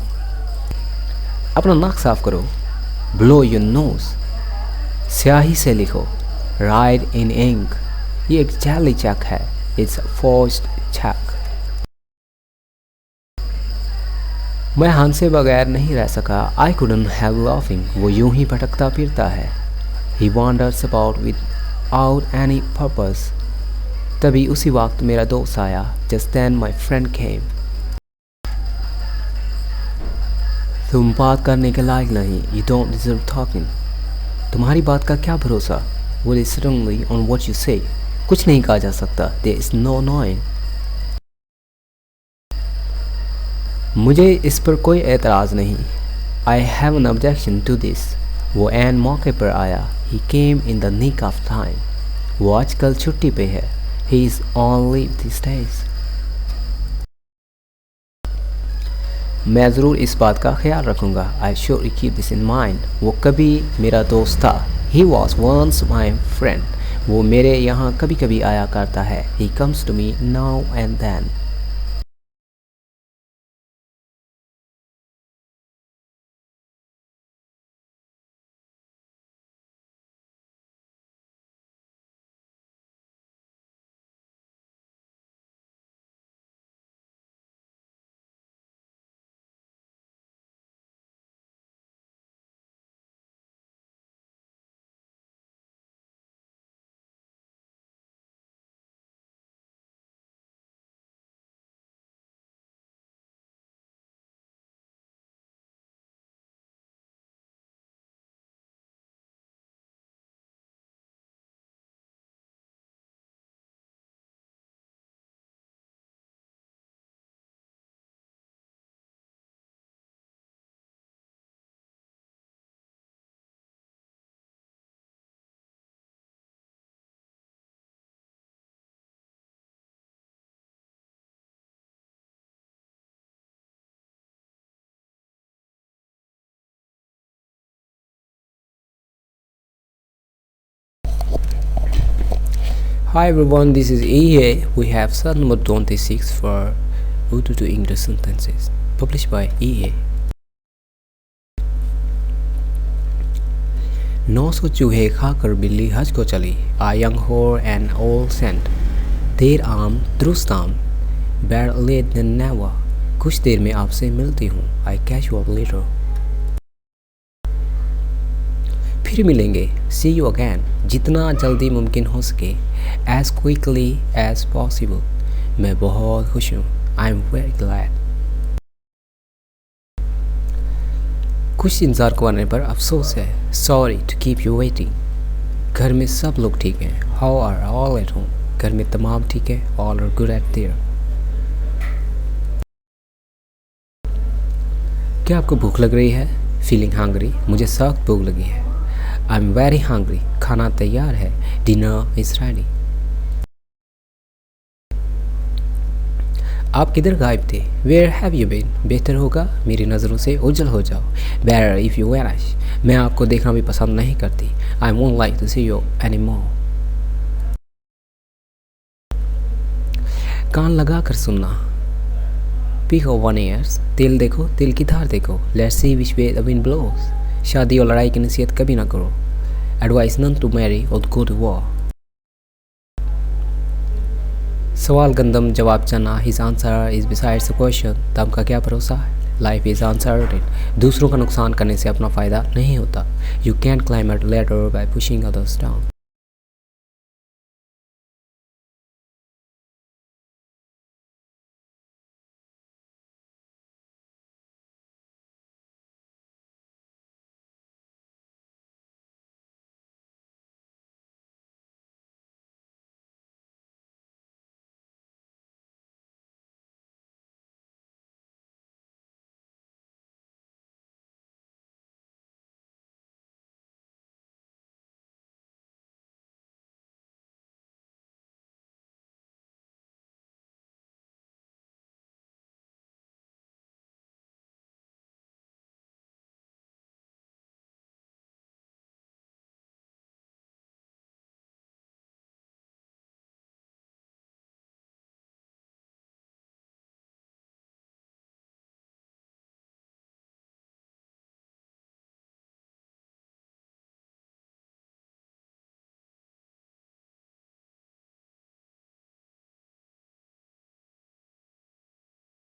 अपना नाक साफ करो। Blow your nose। स्याही से लिखो। Write in ink। ये एक जाली चेक है। It's a forged check। मैं हंसे बगैर नहीं रह सका। I couldn't help laughing। वो यूं ही भटकता फिरता है। He wanders about without any purpose। तभी उसी वक्त मेरा दोस्त आया। Just then my friend came। तुम बात करने के लायक नहीं. You don't deserve talking. तुम्हारी बात का क्या भरोसा? What is certainly on what you say. कुछ नहीं कहा जा सकता. There is no knowing. मुझे इस पर कोई एतराज़ नहीं. I have an objection to this. वो ऐन मौके पर आया. He came in the nick of time. वो आजकल छुट्टी पे है. He is on leave these days. मैं ज़रूर इस बात का ख्याल रखूँगा. I surely keep this in mind. वो कभी मेरा दोस्त था. He was once my friend. वो मेरे यहाँ कभी कभी आया करता है. He comes to me now and then. Hi everyone, this is EA. We have set number 26 for Urdu to English sentences, published by EA. 900 चूहे खाकर बिल्ली हज को चली. A young whore and old saint. देर आम दुरुस्त आम. Better late than never. कुछ देर में आपसे मिलती हूँ. I catch you up later. फिर मिलेंगे. See you again. जितना जल्दी मुमकिन हो सके. As quickly as possible. मैं बहुत खुश हूँ. I'm very glad. कुछ इंतज़ार करने पर अफसोस है. Sorry to keep you waiting. घर में सब लोग ठीक हैं. How are all at home? घर में तमाम ठीक है. All are good at there. क्या आपको भूख लग रही है? Feeling hungry? मुझे सख्त भूख लगी है. I'm very hungry. खाना तैयार है. Dinner is ready. आप किधर गायब थे? Where have you been? बेहतर होगा मेरी नज़रों से ओझल हो जाओ. Better if you vanish. मैं आपको देखना भी पसंद नहीं करती. I won't like to see you anymore. कान लगा कर सुनना. Pick up one ears. तिल देखो, तिल की धार देखो. Let's see which way the wind blows. शादी और लड़ाई की नसीहत कभी ना करो. Advise none to marry or go to war. सवाल गंदम जवाब चना. His answer is besides the question. दम का क्या भरोसा है? Life is uncertain. दूसरों का नुकसान करने से अपना फ़ायदा नहीं होता. You can't climb a ladder by pushing others down.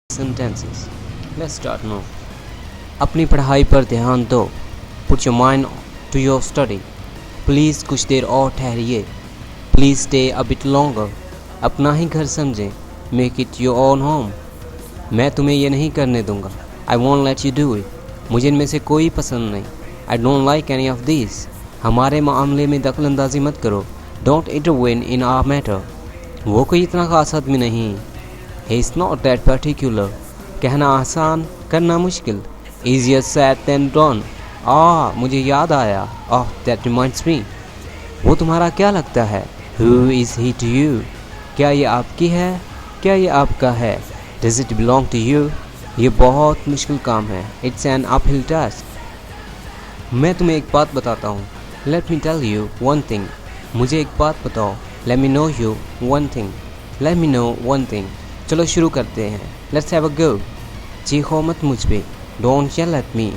Sentences. Let's start now. अपनी पढ़ाई पर ध्यान दो. Put your mind to your study. Please कुछ देर और ठहरिए. Please stay a bit longer. अपना ही घर समझें. Make it your own home. मैं तुम्हें ये नहीं करने दूंगा. I won't let you do it. मुझे इनमें से कोई पसंद नहीं। I don't like any of this. हमारे मामले में दखल अंदाजी मत करो। Don't intervene in our matter. वो कोई इतना खास आदमी नहीं। He is not that particular. कहना आसान, करना मुश्किल। Easier said than done. मुझे याद आया। That reminds me. वो तुम्हारा क्या लगता है? Who is he to you? क्या ये आपकी है? क्या ये आपका है? Does it belong to you? ये बहुत मुश्किल काम है। It's an uphill task. मैं तुम्हें एक बात बताता हूँ। Let me tell you one thing. मुझे एक बात बताओ। Let me know you one thing. Let me know one thing. चलो शुरू करते हैं। लेट्स हैव अ गो। चीखो मत मुझ पे। Don't yell at me.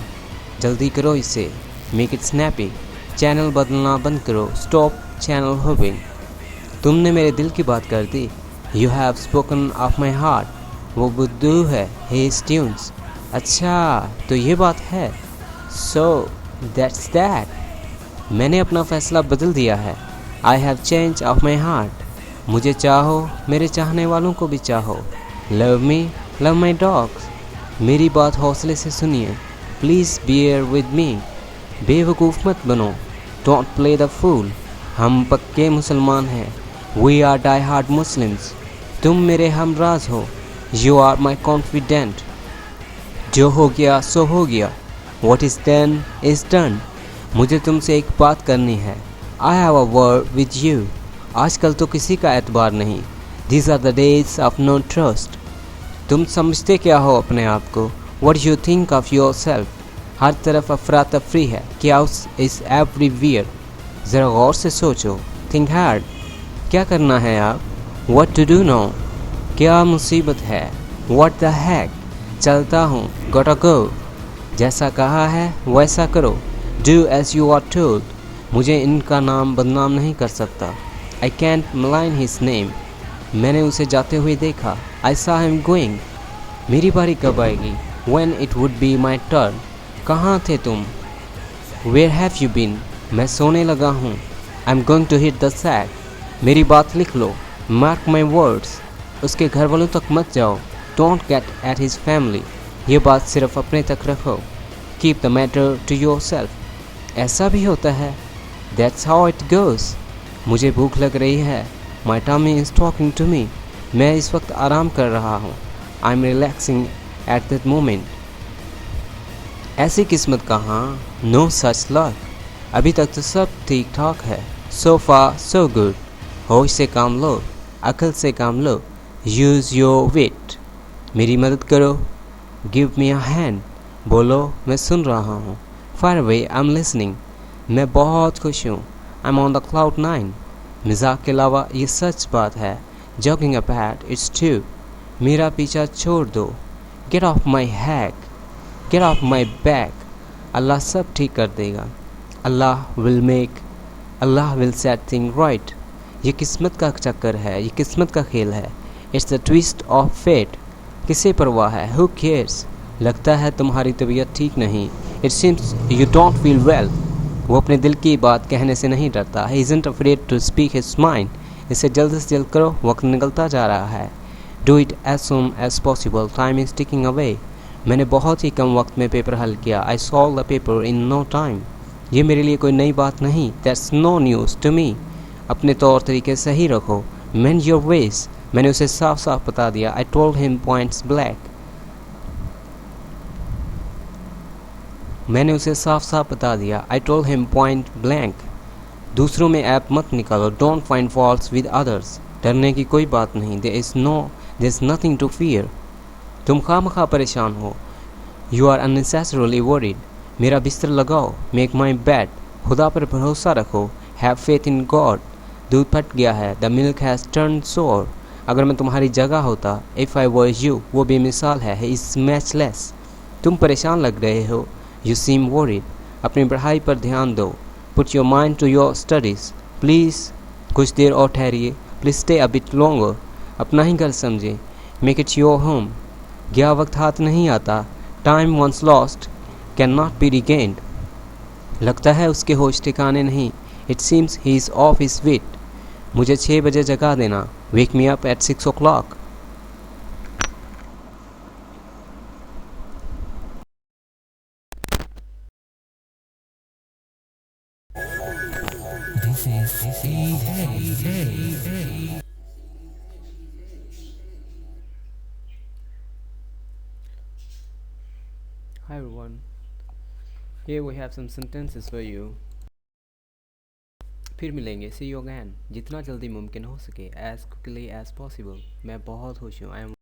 जल्दी करो इसे। Make it snappy. चैनल बदलना बंद करो। Stop channel hopping. तुमने मेरे दिल की बात कर दी। You have spoken of my heart. वो बुद्धू है। He tunes. अच्छा तो ये बात है। So that's that. मैंने अपना फैसला बदल दिया है। I have change of my heart. मुझे चाहो, मेरे चाहने वालों को भी चाहो। Love me, love my dogs. मेरी बात हौसले से सुनिए। Please bear with me. बेवकूफ़ मत बनो। Don't play the fool. हम पक्के मुसलमान हैं। We are die hard Muslims. तुम मेरे हमराज हो। You are my confident. जो हो गया सो हो गया। What is done is done. मुझे तुमसे एक बात करनी है। I have a word with you. आजकल तो किसी का एतबार नहीं। These are the days of no trust. तुम समझते क्या हो अपने आप को? What you think of your self. हर तरफ अफरा तफरी है। Chaos is everywhere. ज़रा गौर से सोचो। Think hard. क्या करना है आप? What to do no. क्या मुसीबत है? What the heck. चलता हूँ। Gotta go. जैसा कहा है वैसा करो। Do as you are told. मुझे इनका नाम बदनाम नहीं कर सकता। I can't malign his name. मैंने उसे जाते हुए देखा। आई सा हिम गोइंग। मेरी बारी कब आएगी? When it would be my turn. कहाँ थे तुम? Where have you been. मैं सोने लगा हूँ। I am going to hit the sack. मेरी बात लिख लो। Mark my words. उसके घर वालों तक मत जाओ। Don't get at his family. ये बात सिर्फ अपने तक रखो। Keep the matter to yourself. ऐसा भी होता है। That's how it goes. मुझे भूख लग रही है। My tummy is talking to me. मैं इस वक्त आराम कर रहा हूँ। I am relaxing at that moment. ऐसी किस्मत कहाँ? No such luck. अभी तक तो सब ठीक ठाक है। So far so good. होश से काम लो। अकल से काम लो। यूज़ योर विट। मेरी मदद करो। Give me a hand. बोलो मैं सुन रहा हूँ। Far away I am listening. मैं बहुत खुश हूँ। I am on the cloud 9। मजाक के अलावा ये सच बात है। Joking apart it's true. मेरा पीछा छोड़ दो। Get off my hack. Get off my back. अल्लाह सब ठीक कर देगा। अल्लाह विल सेट थिंग राइट। ये किस्मत का चक्कर है। ये किस्मत का खेल है। It's the twist of fate. किसे परवाह है? Who cares. लगता है तुम्हारी तबीयत ठीक नहीं। It seems you don't feel well. वो अपने दिल की बात कहने से नहीं डरता। He isn't afraid to speak his mind. इसे जल्द से जल्द करो। वक्त निकलता जा रहा है। Do it as soon as possible. Time is ticking away. मैंने बहुत ही कम वक्त में पेपर हल किया। I solve the paper in no time. ये मेरे लिए कोई नई बात नहीं। That's no news to me. अपने तौर तरीके सही रखो। Mend your ways. मैंने उसे साफ साफ बता दिया। I told him points black. मैंने उसे साफ साफ बता दिया। I told him point blank. दूसरों में ऐप मत निकालो। Don't find faults with others. डरने की कोई बात नहीं। There is nothing to fear. तुम खामखा परेशान हो। You are unnecessarily worried. मेरा बिस्तर लगाओ। Make my bed. खुदा पर भरोसा रखो। Have faith in God. दूध फट गया है। द मिल्क हैज़ टर्न सोर। अगर मैं तुम्हारी जगह होता, इफ़ आई वर यू, वो बेमिसाल है। He is matchless. तुम परेशान लग रहे हो। You seem worried. अपनी पढ़ाई पर ध्यान दो। Put your mind to your studies. Please कुछ देर और ठहरिए। Please stay a bit longer. अपना ही घर समझे। Make it your home. गया वक्त हाथ नहीं आता। Time once lost can not be regained. लगता है उसके होश ठिकाने नहीं। It seems he is off his wit. मुझे 6 बजे जगा देना। Wake me up at 6 o'clock। Hi everyone, here we have some sentences for you. फिर मिलेंगे, सी यू अगेन, जितना जल्दी मुमकिन हो सके, एज क्विकली एज पॉसिबल। मैं बहुत खुश हूँ, आई एम।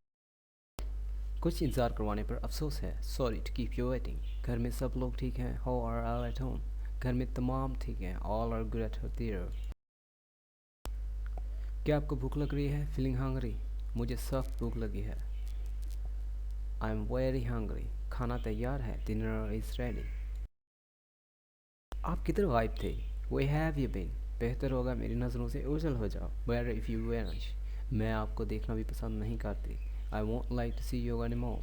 कुछ इंतज़ार करवाने पर अफसोस है, sorry to keep you waiting. घर में सब लोग ठीक हैं, how are all at home. घर में तमाम ठीक हैं, all are good at there. क्या आपको भूख लग रही है, फीलिंग हंग्री। मुझे सख्त भूख लगी है, आई एम वेरी हंग्री। खाना तैयार है, डिनर इज़ रेडी। आप किधर गायब थे, वे हैव यू बीन। बेहतर होगा मेरी नज़रों से ओझल हो जाओ, बेटर इफ़ यू वेनिश। मैं आपको देखना भी पसंद नहीं करती, I won't like to see you anymore.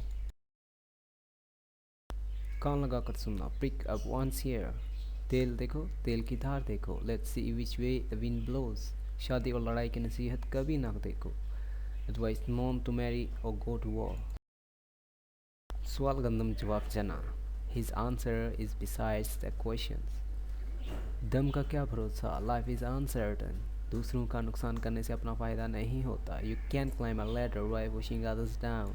कान लगा कर सुनना, पिक अप वंस हियर। तेल देखो, तेल की धार देखो, let's see which way the wind blows. शादी और लड़ाई की नसीहत कभी ना देखो, एडवाइस नॉन टू मैरी और गो टू वॉर। सवाल गंदम जवाब जना, his answer is besides the questions. दम का क्या भरोसा, लाइफ इज अनसर्टन। दूसरों का नुकसान करने से अपना फ़ायदा नहीं होता, you can climb a ladder by pushing others down.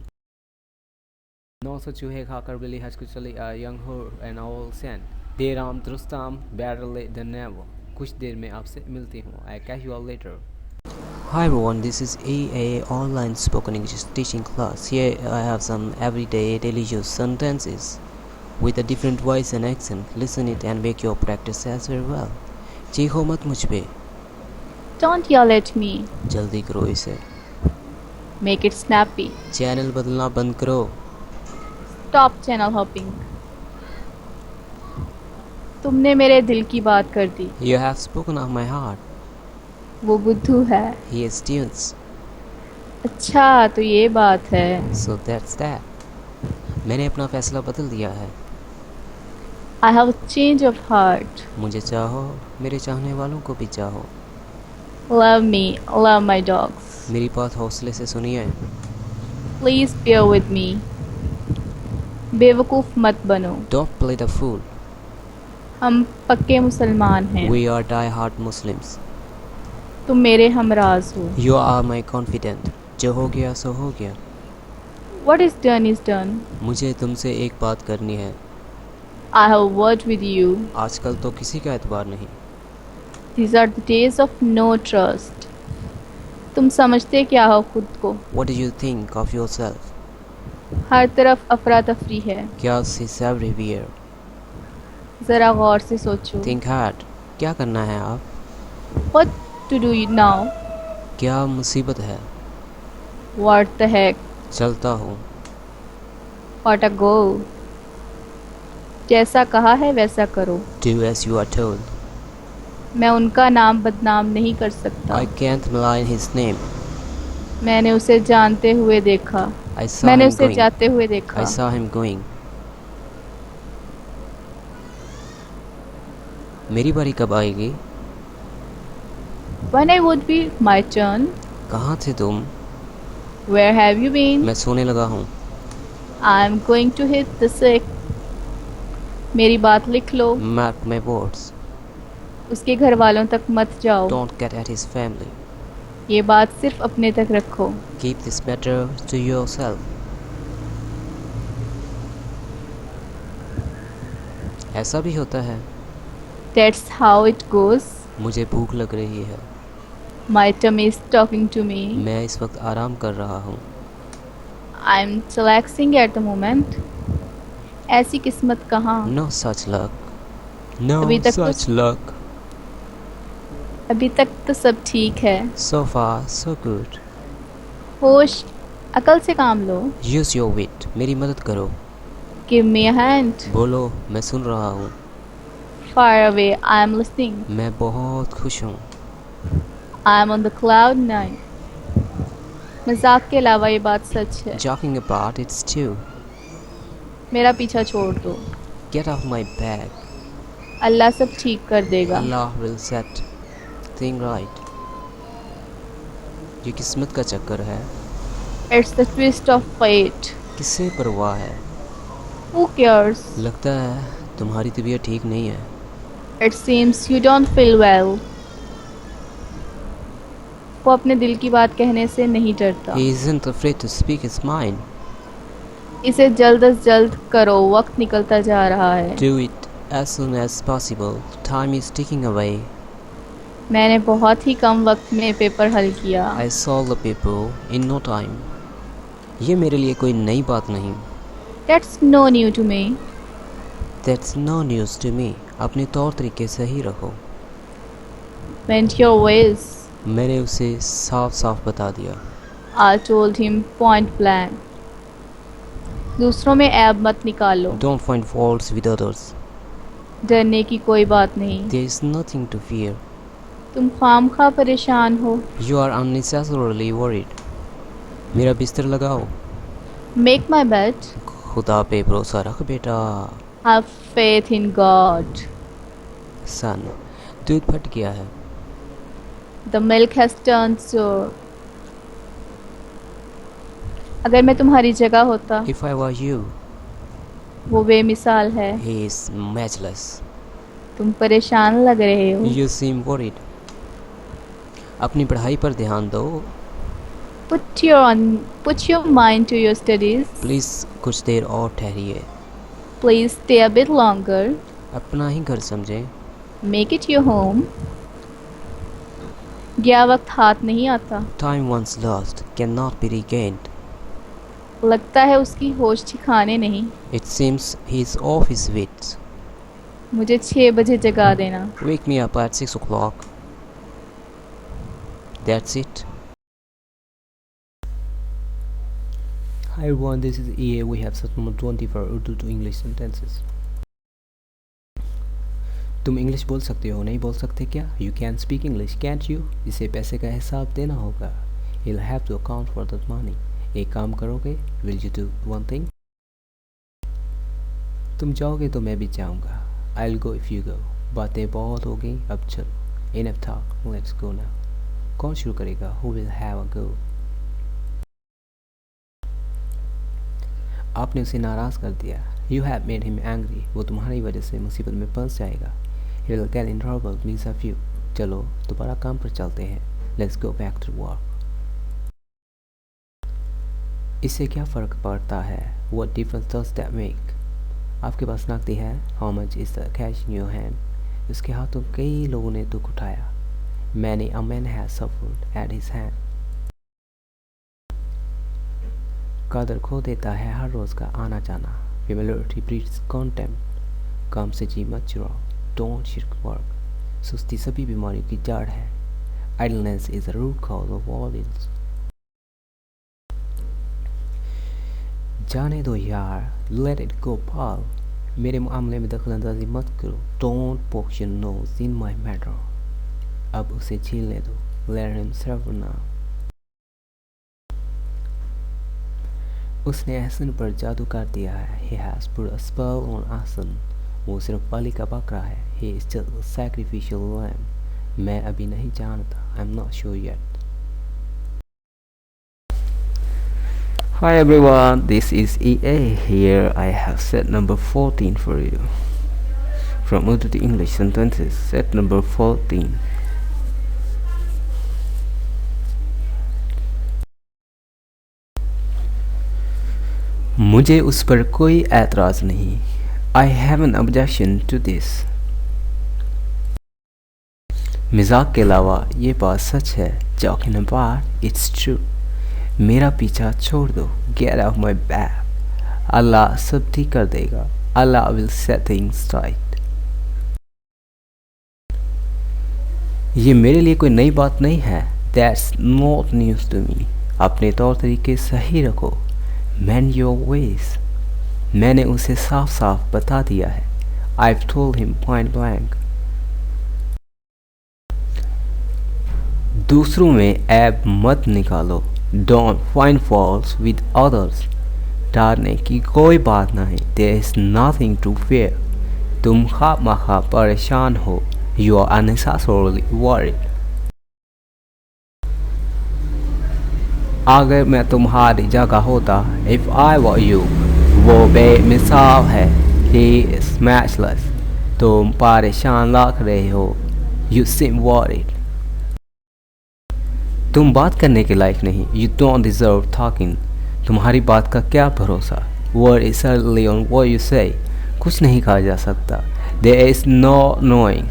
900 चूहे खाकर बिल्ली हज को चली, a young her and all saint. देर आम दुरुस्ताम, बेटर लेट देन नेवर। कुछ देर में आपसे मिलती हूँ, I catch you later. Hi everyone, this is EA Online Spoken English Teaching Class. Here I have some everyday daily use sentences with a different voice and accent. Listen it and make your practice as very well. चीखो मत मुझ पे, Don't yell at me. जल्दी करो इसे। Make it snappy. Channel बदलना बंद करो। Stop channel hopping. तुमने मेरे दिल की बात कर दी। You have spoken of my heart. वो बुद्धू है। He is tunes. अच्छा, तो ये बात है। So that's that. मैंने अपना फैसला बदल दिया है। I have a change of heart. मुझे चाहो, मेरे चाहने वालों को भी चाहो। Love me, love my dogs. मेरी बात हौसले से सुनिए। Please bear with me. बेवकूफ़ मत बनो। Don't play the fool. हम पक्के मुसलमान हैं। We are die-hard Muslims. तुम मेरे हमराज हो। You are my confidant. जो हो गया सो हो गया। What is done is done. मुझे तुमसे एक बात करनी है। I have a word with you. आजकल तो किसी का एतबार नहीं। These are the days of no trust. तुम समझते क्या हो खुद को? What do you think of yourself? हर तरफ अफरा तफरी है। Chaos is everywhere. ज़रा गौर से सोचो। Think hard. क्या करना है आप? What to do now? क्या मुसीबत है? What the heck? चलता हूँ। What a go? जैसा कहा है वैसा करो। Do as you are told. मैं उनका नाम बदनाम नहीं कर सकता। I can't malign his name. मैंने उसे जानते हुए देखा। I saw मैंने him उसे going. जाते हुए देखा। I saw him going. मेरी बारी कब आएगी? When I would be my turn? कहाँ थे तुम? Where have you been? मैं सोने लगा हूँ। I'm going to hit the sick. मेरी बात लिख लो। Mark my words. उसके घर वालों तक मत जाओ। Don't get at his family. ये बात सिर्फ अपने तक रखो। Keep this matter to yourself. ऐसा भी होता है। That's how it goes. मुझे भूख लग रही है। My tummy is talking to me. मैं इस वक्त आराम कर रहा हूँ। I'm relaxing at the moment. ऐसी किस्मत कहाँ? No such luck. No अभी तक तो- such luck. अभी तक तो सब ठीक है। So far so good. होश, अकल से काम लो। Use your wit. मेरी मदद करो। Give me a hand. बोलो, मैं सुन रहा हूँ। Far away, I am listening. मैं बहुत खुश हूँ। I am on the cloud nine. मजाक के अलावा ये बात सच है। Joking apart, it's true. मेरा पीछा छोड़ दो। Get off my back. अल्लाह सब ठीक कर देगा। Allah will set thing right. ये किस्मत का चक्कर है। It's the twist of fate. किससे परवाह है? Who cares? लगता है तुम्हारी तबीयत ठीक नहीं है। It seems you don't feel well. वो अपने दिल की बात कहने से नहीं डरता। He isn't afraid to speak his mind. इसे जल्द अज जल्द करो, वक्त निकलता जा रहा है। Do it as soon as possible. Time is ticking away. मैंने बहुत ही कम वक्त में पेपर हल किया। I solved the paper in no time. ये मेरे लिए कोई नई बात नहीं। That's no new to me. That's no news to me. अपने तौर तरीके सही रखो। Went your ways. मैंने उसे साफ साफ बता दिया। I told him point blank. दूसरों में ऐब मत निकालो। Don't find faults with others. डरने की कोई बात नहीं। There is nothing to fear. तुम खामखा परेशान हो। You are unnecessarily worried. मेरा बिस्तर लगाओ। Make my bed. खुदा पे भरोसा रख बेटा। Have faith in God. Son, दूध फट गया है। The milk has turned sour. अगर मैं तुम्हारी जगह होता, If I were you, वो बेमिसाल है। he is matchless. तुम परेशान लग रहे हो। You seem worried. अपनी पढ़ाई पर ध्यान दो। Put your mind to your studies. Please कुछ देर और ठहरिए। Please stay a bit longer. अपना ही घर समझें। Make it your home. गया वक्त हाथ नहीं आता। Time once lost cannot be regained. लगता है उसकी होश ठिकाने नहीं। It seems he is off his wits. मुझे 6 बजे जगा देना। Wake me up at 6 o'clock. That's it. Hi everyone, this is EA. We have set number 20 for Urdu to English sentences. तुम इंग्लिश बोल सकते हो, नहीं बोल सकते क्या? You can speak English, can't you? इसे पैसे का हिसाब देना होगा। You'll have to account for that money. एक काम करोगे? Will you do one thing? तुम जाओगे तो मैं भी जाऊंगा। I'll go if you go. बातें बहुत हो गई, अब चलो। Enough talk, let's go now. कौन शुरू करेगा? Who will have a go? आपने उसे नाराज कर दिया। You have made him angry. वो तुम्हारी वजह से मुसीबत में फंस जाएगा। He will get in trouble because of you. चलो दोबारा काम पर चलते हैं। Let's go back to work. इससे क्या फ़र्क पड़ता है? What difference does that make? आपके पास नकदी है? How much is the cash in your hand? उसके हाथों कई लोगों ने दुख उठाया। Many a man has suffered at his hand. कदर खो देता है हर रोज़ का आना जाना। Familiarity breeds contempt. काम से जी मत चुराओ। Don't shirk work. सुस्ती सभी बीमारियों की जड़ है। Idleness is the root cause of all ills. जाने दो यार, let it go pal. मेरे मामले में दखलंदाजी मत करो। Don't poke your nose in my matter. अब उसे झीलने दो। Let him suffer now. उसने एहसन पर जादू कर दिया है। He has put a spell on Ahsan. वो सिर्फ बलि का बकरा है। He is just a sacrificial lamb. मैं अभी नहीं जानता। I'm not sure yet. Hi everyone, this is EA. Here I have set number 14 for you. From Urdu to English sentences, set number 14. मुझे उस पर कोई ऐतराज़ नहीं। I have an objection to this. मजाक के अलावा ये बात सच है। Joking apart, it's true. मेरा पीछा छोड़ दो। Get off my back. अल्लाह सब ठीक कर देगा। Allah will set things right. ये मेरे लिए कोई नई बात नहीं है। That's not news to me. अपने तौर तरीके सही रखो। Mend your ways. मैंने उसे साफ साफ बता दिया है। I've told him point blank. दूसरों में ऐब मत निकालो। Don't find faults with others. डरने की कोई बात नहीं। There is nothing to fear. तुम खामखा परेशान हो। You are unnecessarily worried. अगर मैं तुम्हारी जगह होता, If I were you, वो बेमिसाल है। He is matchless. तुम परेशान लग रहे हो। You seem worried. तुम बात करने के लायक नहीं. You don't deserve talking. तुम्हारी बात का क्या भरोसा. Word is certainly on what you say. कुछ नहीं कहा जा सकता. There is no knowing.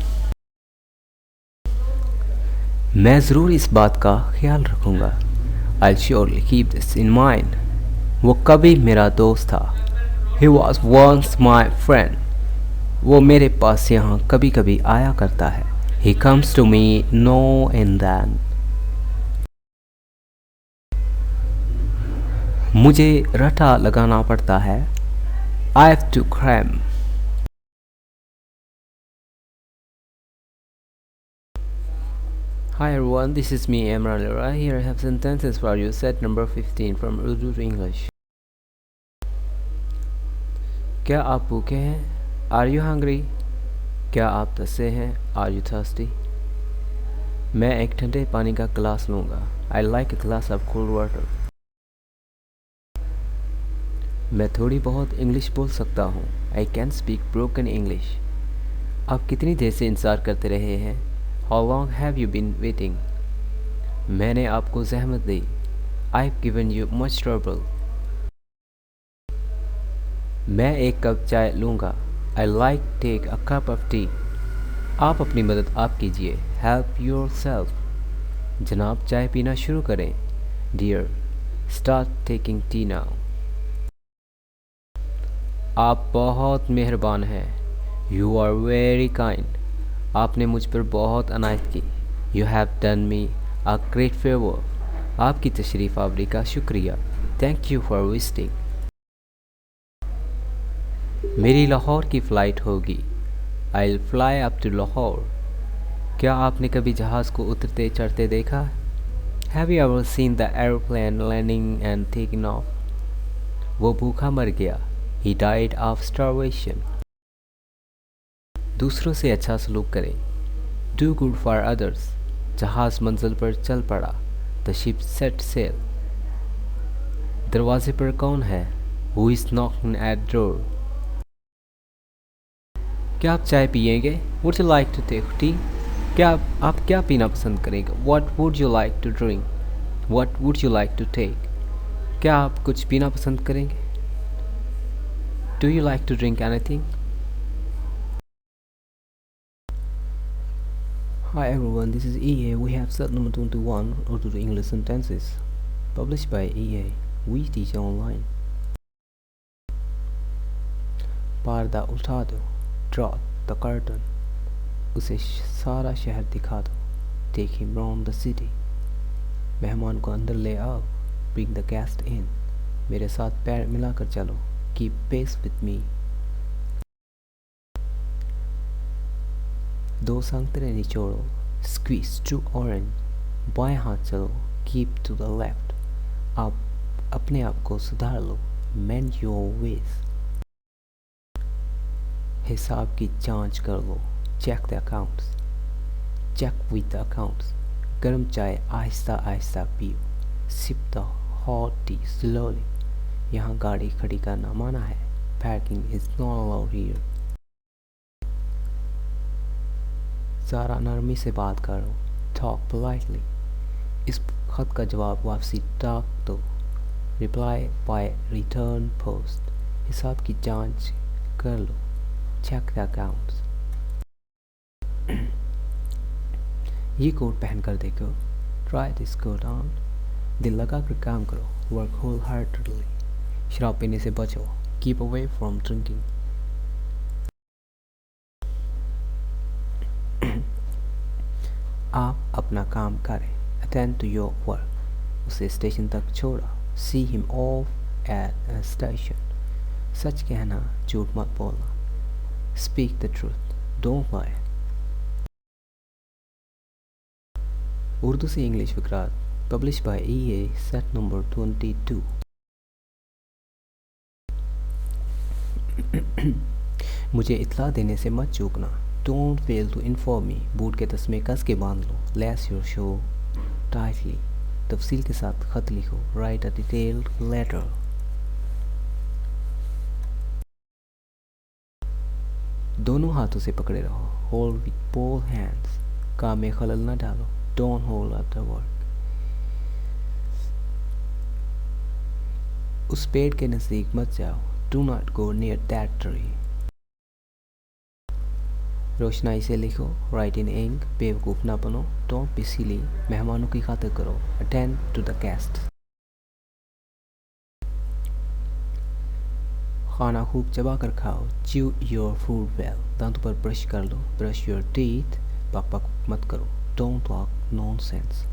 मैं ज़रूर इस बात का ख्याल रखूँगा. I'll surely keep this in mind. वो कभी मेरा दोस्त था. He was once my friend. वो मेरे पास यहाँ कभी कभी आया करता है. He comes to me now and then. मुझे रटा लगाना पड़ता है. I have to cram. Hi everyone, this is me Imran Lira. Here I have sentences for you. Set number 15 from Urdu to English. क्या आप भूखे हैं? Are you hungry? क्या आप तसे हैं? Are you thirsty? मैं एक ठंडे पानी का गिलास लूँगा. I like a glass of cold water. मैं थोड़ी बहुत इंग्लिश बोल सकता हूँ. I can speak broken English. आप कितनी देर से इंतज़ार करते रहे हैं? How long have you been waiting? मैंने आपको ज़हमत दी. I've given you much trouble. मैं एक कप चाय लूँगा. I like take a cup of tea. आप अपनी मदद आप कीजिए. Help yourself. जनाब चाय पीना शुरू करें. Dear, start taking tea now. आप बहुत मेहरबान हैं. You are very kind. आपने मुझ पर बहुत अनायत की. You have done me a great favor. आपकी तशरीफ़ आवरी का शुक्रिया. Thank you for visiting. मेरी लाहौर की फ़्लाइट होगी. I'll fly up to Lahore. क्या आपने कभी जहाज़ को उतरते चढ़ते देखा? Have you ever seen the aeroplane landing and taking off? वो भूखा मर गया. He died of starvation. दूसरों से अच्छा सलूक करें. Do good for others. जहाज़ मंजिल पर चल पड़ा. The ship set sail. दरवाजे पर कौन है? Who is knocking at the door? क्या आप चाय पिएंगे? Would you like to take tea? क्या आप क्या पीना पसंद करेंगे? What would you like to drink? What would you like to take? क्या आप कुछ पीना पसंद करेंगे? Do you like to drink anything? Hi everyone, this is EA. We have set number 21 Urdu to English sentences published by EA. We teach online. पर्दा उठा दो. Draw the curtain. उसे सारा शहर दिखा दो. Take him round the city. मेहमान को अंदर ले आओ. Bring the guest in. मेरे साथ पैर मिलाकर चलो. Keep pace with me. दो संतरे निचोड़ो. Squeeze two orange. बाएं हाथ चलो. Keep to the left. आप अपने आप को सुधार लो. Mend your ways. हिसाब की जांच कर लो. Check the accounts. Check with the accounts. गर्म चाय आहिस्ता आहिस्ता पियो. Sip the hot tea slowly. यहाँ गाड़ी खड़ी करना मना है. Parking is not allowed here. ज़रा नरमी से बात करो. Talk politely. इस खत का जवाब वापसी डाक दो. Reply by return post. हिसाब की जांच कर लो. Check the accounts. ये कोट पहन कर देखो. Try this coat on. दिल लगा कर काम करो. Work wholeheartedly. शराब पीने से बचो. Keep away from drinking. आप अपना काम करें. Attend to your work. उसे स्टेशन तक छोड़ा. See him off at a station. सच कहना, झूठ मत बोलना. Speak the truth. Don't lie. Urdu से English विकरात published by EA set number 22. मुझे इत्तला देने से मत चूकना. Don't fail to inform me. Boot के तस्मे कस के बांध लो. Lace your shoe tightly. तफसील के साथ खत लिखो. Write a detailed letter. दोनों हाथों से पकड़े रहो. Hold with both hands. काम में खलल न डालो. Don't hold up the work. उस पेड़ के नज़दीक मत जाओ, do not go near that tree. रोशनाई से लिखो, राइट इन इंक, बेवकूफ़ ना बनो, डोंट बी सिली, मेहमानों की खातिर करो, अटेंड टू द गेस्ट। खाना खूब चबा कर खाओ, च्यू योर फूड वेल, दांतों पर ब्रश कर लो, ब्रश योर टीथ, बक बक मत करो, डोंट टॉक नॉनसेंस।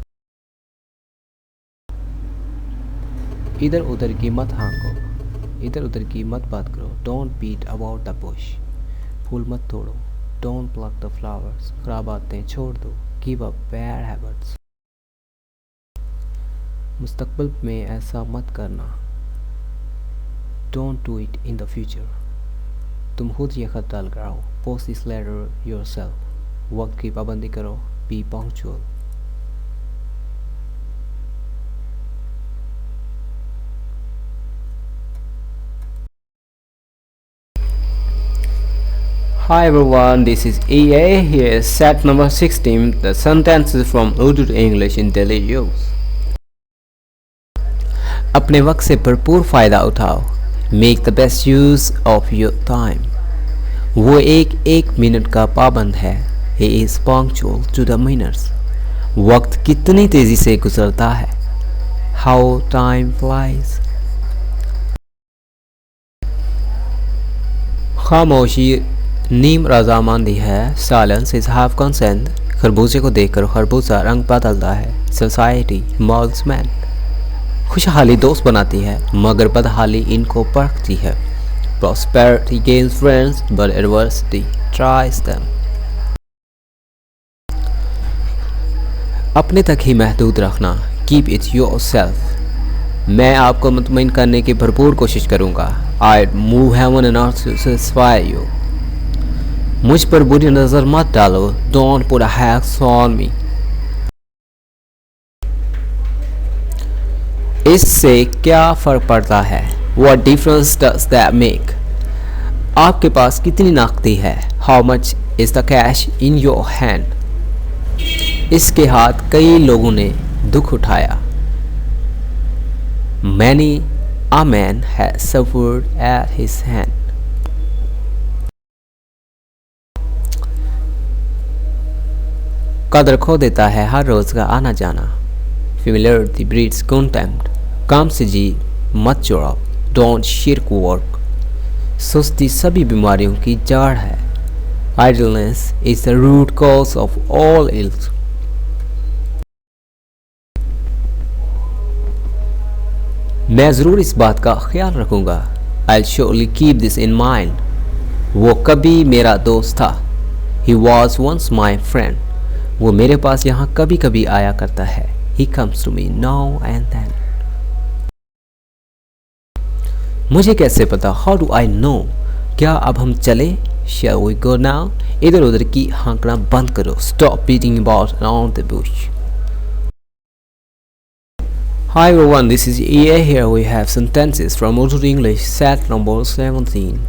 इधर उधर की मत हाँको, इधर उधर की मत बात करो, don't beat about the bush, फूल मत तोड़ो, डोंट प्लक द फ्लावर्स, खराब आदतें छोड़ दो, गिव अप बैड हैबिट्स। मुस्तकबिल में ऐसा मत करना, don't do it in the future. तुम खुद ये खत डाल कर आओ, पोस्ट दिस लेटर योरसेल्फ। वक्त की पाबंदी करो, B punctual. Hi everyone, this is EA. Here is set number 16, the sentences from Urdu to English in daily use. अपने वक्त से भरपूर फ़ायदा उठाओ, make the best use of your time. वो एक मिनट का पाबंद है, he is punctual to the minutes। वक्त कितनी तेज़ी से गुजरता है, how time flies। खामोशी नीम रजामंदी है, साइलेंस इज हाफ कंसेंट। खरबूजे को देखकर खरबूजा रंग बदलता है, सोसाइटी मॉल्स मैन। खुशहाली दोस्त बनाती है, मगर बदहाली इनको परखती है। Prosperity gains friends but adversity tries them. अपने तक ही महदूद रखना, कीप इट योरसेल्फ। मैं आपको मुतमईन करने की भरपूर कोशिश करूँगा, I move heaven and earth to satisfy you. मुझ पर बुरी नज़र मत डालो, don't put a hex on me. इससे क्या फ़र्क पड़ता है, what difference does that make. आपके पास कितनी नकदी है, how much is the cash in your hand. इसके हाथ कई लोगों ने दुख उठाया, many a man has suffered at his hand. कदर खो देता है हर रोज़ का आना जाना, फेमिलियरिटी ब्रीड्स कंटेम्प्ट। काम से जी मत जोड़ो, डोंट शिर्क वर्क। सुस्ती सभी बीमारियों की जड़ है, idleness is the root cause of all ills. मैं ज़रूर इस बात का ख्याल रखूँगा, I surely keep this in mind. वो कभी मेरा दोस्त था, he was once my friend. वो मेरे पास यहाँ कभी कभी आया करता है, he comes to me now and then. मुझे कैसे पता, हाउ डू आई नो। क्या अब हम चले, शैल वी गो नाउ। इधर उधर की हाँकना बंद करो, stop beating about around the Bush. Hi everyone, this is EA. Here we have sentences from Urdu to English, set number 17.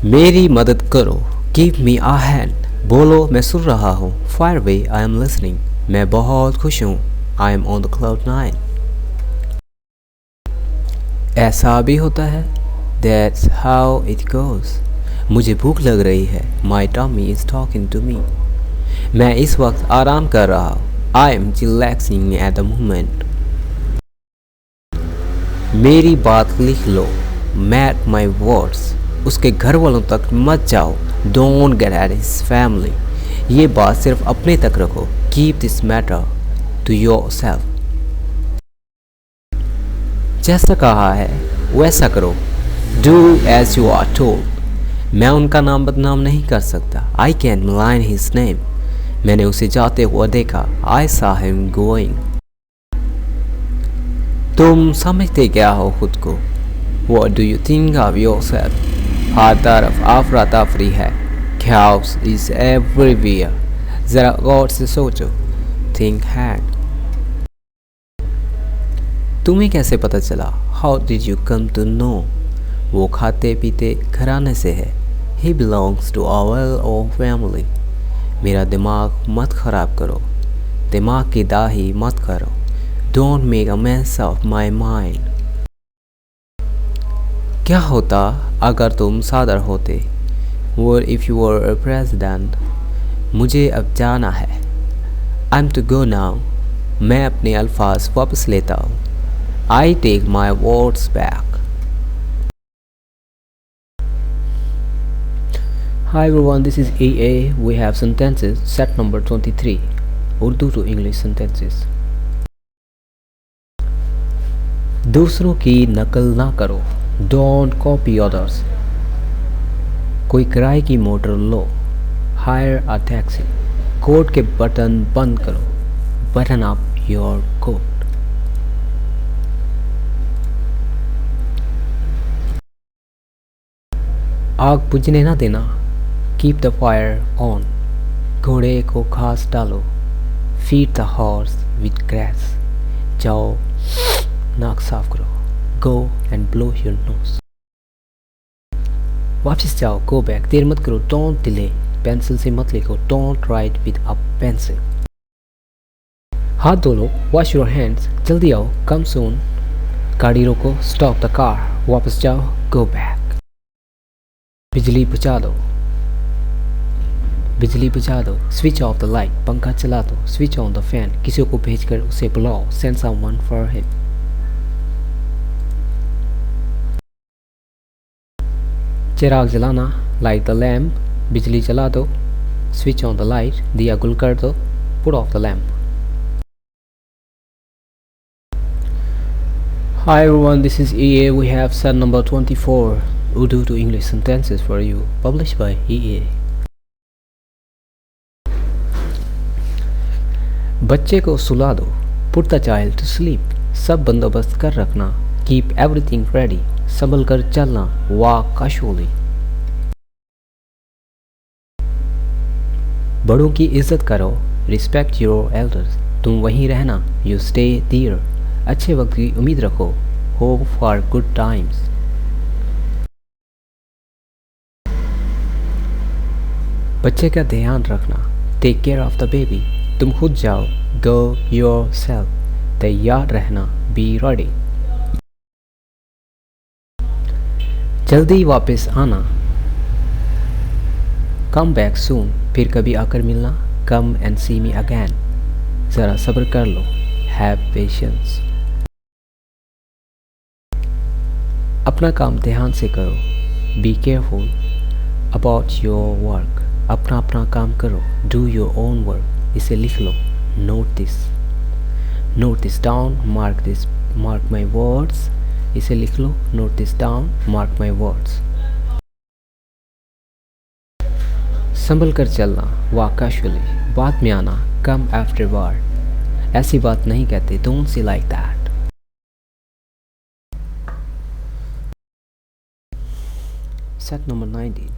मेरी मदद करो, give me a hand। बोलो मैं सुन रहा हूँ, fire away, I am listening। मैं बहुत खुश हूँ, I am on the cloud 9। ऐसा भी होता है, that's how it goes। मुझे भूख लग रही है, my tummy is talking to me। मैं इस वक्त आराम कर रहा हूँ, I am relaxing at the moment। मेरी बात लिख लो, mark my words। उसके घर वालों तक मत जाओ, don't get at his family। ये बात सिर्फ अपने तक रखो, keep this matter to yourself। जैसा कहा है वैसा करो, do as you are told। मैं उनका नाम बदनाम नहीं कर सकता, I can't malign his name। मैंने उसे जाते हुआ देखा, I saw him going। तुम समझते क्या हो खुद को, What do you think of yourself। हर तरफ अफरा तफरी है, chaos is everywhere। जरा गौर से सोचो, think hard। तुम्हें कैसे पता चला, How did you come to know। वो खाते पीते घराने से है, He belongs to a well-off family। मेरा दिमाग मत खराब करो, दिमाग की दाही मत करो, Don't make a mess of my mind. क्या होता अगर तुम सदर होते? What if you were a president? मुझे अब जाना है. I'm to go now. मैं अपने अल्फाज वापस लेता हूँ. I take my words back. Hi everyone, this is EA. We have sentences set number 23. Urdu to English sentences. दूसरों की नकल ना करो. Don't copy others. कोई किराए की मोटर लो. Hire a taxi. कोट के बटन बंद करो. Button up your coat. आग बुझने ना देना. Keep the fire on. घोड़े को घास डालो. Feed the horse with grass. जाओ नाक साफ करो. Go and blow your nose. वापस जाओ. Go back. देर मत करो. Don't delay. पेंसिल से मत लिखो. Don't write with a pencil. हाथ धो लो. Wash your hands. जल्दी आओ. Come soon. गाड़ी रोको. Stop the car. वापस जाओ. Go back. बिजली बुझा दो. बिजली बुझा दो. Switch off the light. पंखा चला दो. Switch on the fan. किसी को भेजकर उसे बुलाओ. Send someone for him. चिराग जलाना. Light the lamp. बिजली जला दो. Switch on the light. दिया गुल कर दो. Put off the lamp. Hi everyone, this is EA. We have set number 24. Urdu to English sentences for you. Published by EA. बच्चे को सुला दो. Put the child to sleep. सब बंदोबस्त कर रखना. Keep everything ready. संभल कर चलना. Walk casually. बड़ों की इज्जत करो. Respect your elders. तुम वहीं रहना. You stay there. अच्छे वक्त की उम्मीद रखो. Hope for good times. बच्चे का ध्यान रखना. Take care of the baby. तुम खुद जाओ. Go yourself. तैयार रहना. Be ready. जल्दी वापस आना. Come back soon. फिर कभी आकर मिलना. Come and see me again. ज़रा सब्र कर लो. Have patience. अपना काम ध्यान से करो. Be careful about your work. अपना अपना काम करो. Do your own work. इसे लिख लो. Note this. Note this down. Mark my words. इसे लिख लो. Note this down. Mark my words. संभल कर चलना. Walk casually. बाद में आना. Come afterward. ऐसी बात नहीं कहते. Don't say like that. Set number 19.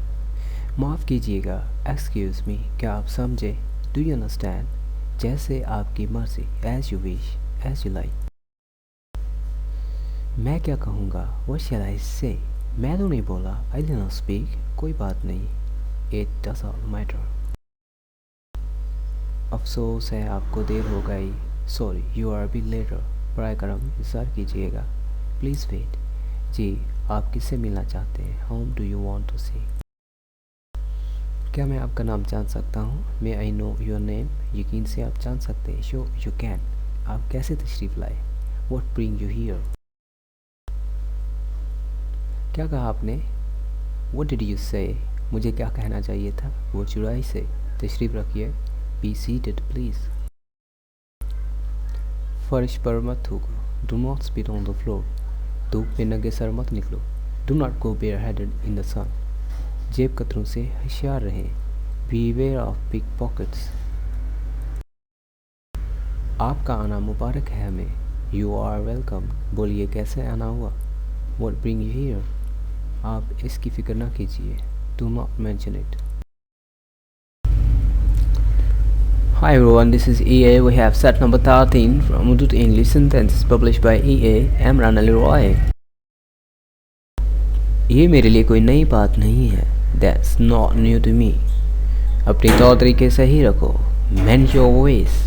माफ़ कीजिएगा. Excuse me. क्या आप समझे? Do you understand? जैसे आपकी मर्जी. As you wish. As you like. मैं क्या कहूँगा? What shall I say? मैं तो नहीं बोला. I did not speak. कोई बात नहीं. It doesn't matter. अफसोस है आपको देर हो गई. Sorry, you are a bit later. बराए करम इंतज़ार कीजिएगा. Please wait. जी, आप किससे मिलना चाहते हैं? Whom do you want to see? क्या मैं आपका नाम जान सकता हूँ? May I know your name? यकीन से आप जान सकते हैं. Sure, you can. आप कैसे तशरीफ़ लाए? What bring you here? क्या कहा आपने? What did you say? मुझे क्या कहना चाहिए था? What should I say? तशरीफ़ रखिए. Be seated, please. फर्श पर मत थूको. Do not spit on the floor. धूप में नंगे सर मत निकलो. Do not go bareheaded in the sun. जेब कतरों से होशियार रहें. Beware of pickpockets. आपका आना मुबारक है हमें. You are welcome. बोलिए कैसे आना हुआ? What bring you here? आप इसकी फिक्र ना कीजिए. Do not mention it. Hi everyone, this is EA. We have set number 13 from Urdu to English sentences published by EA. Amran Ali Roy. ये मेरे लिए कोई नई बात नहीं है. That's not new to me. अपनी तौर तरीके सही रखो. Mend your ways.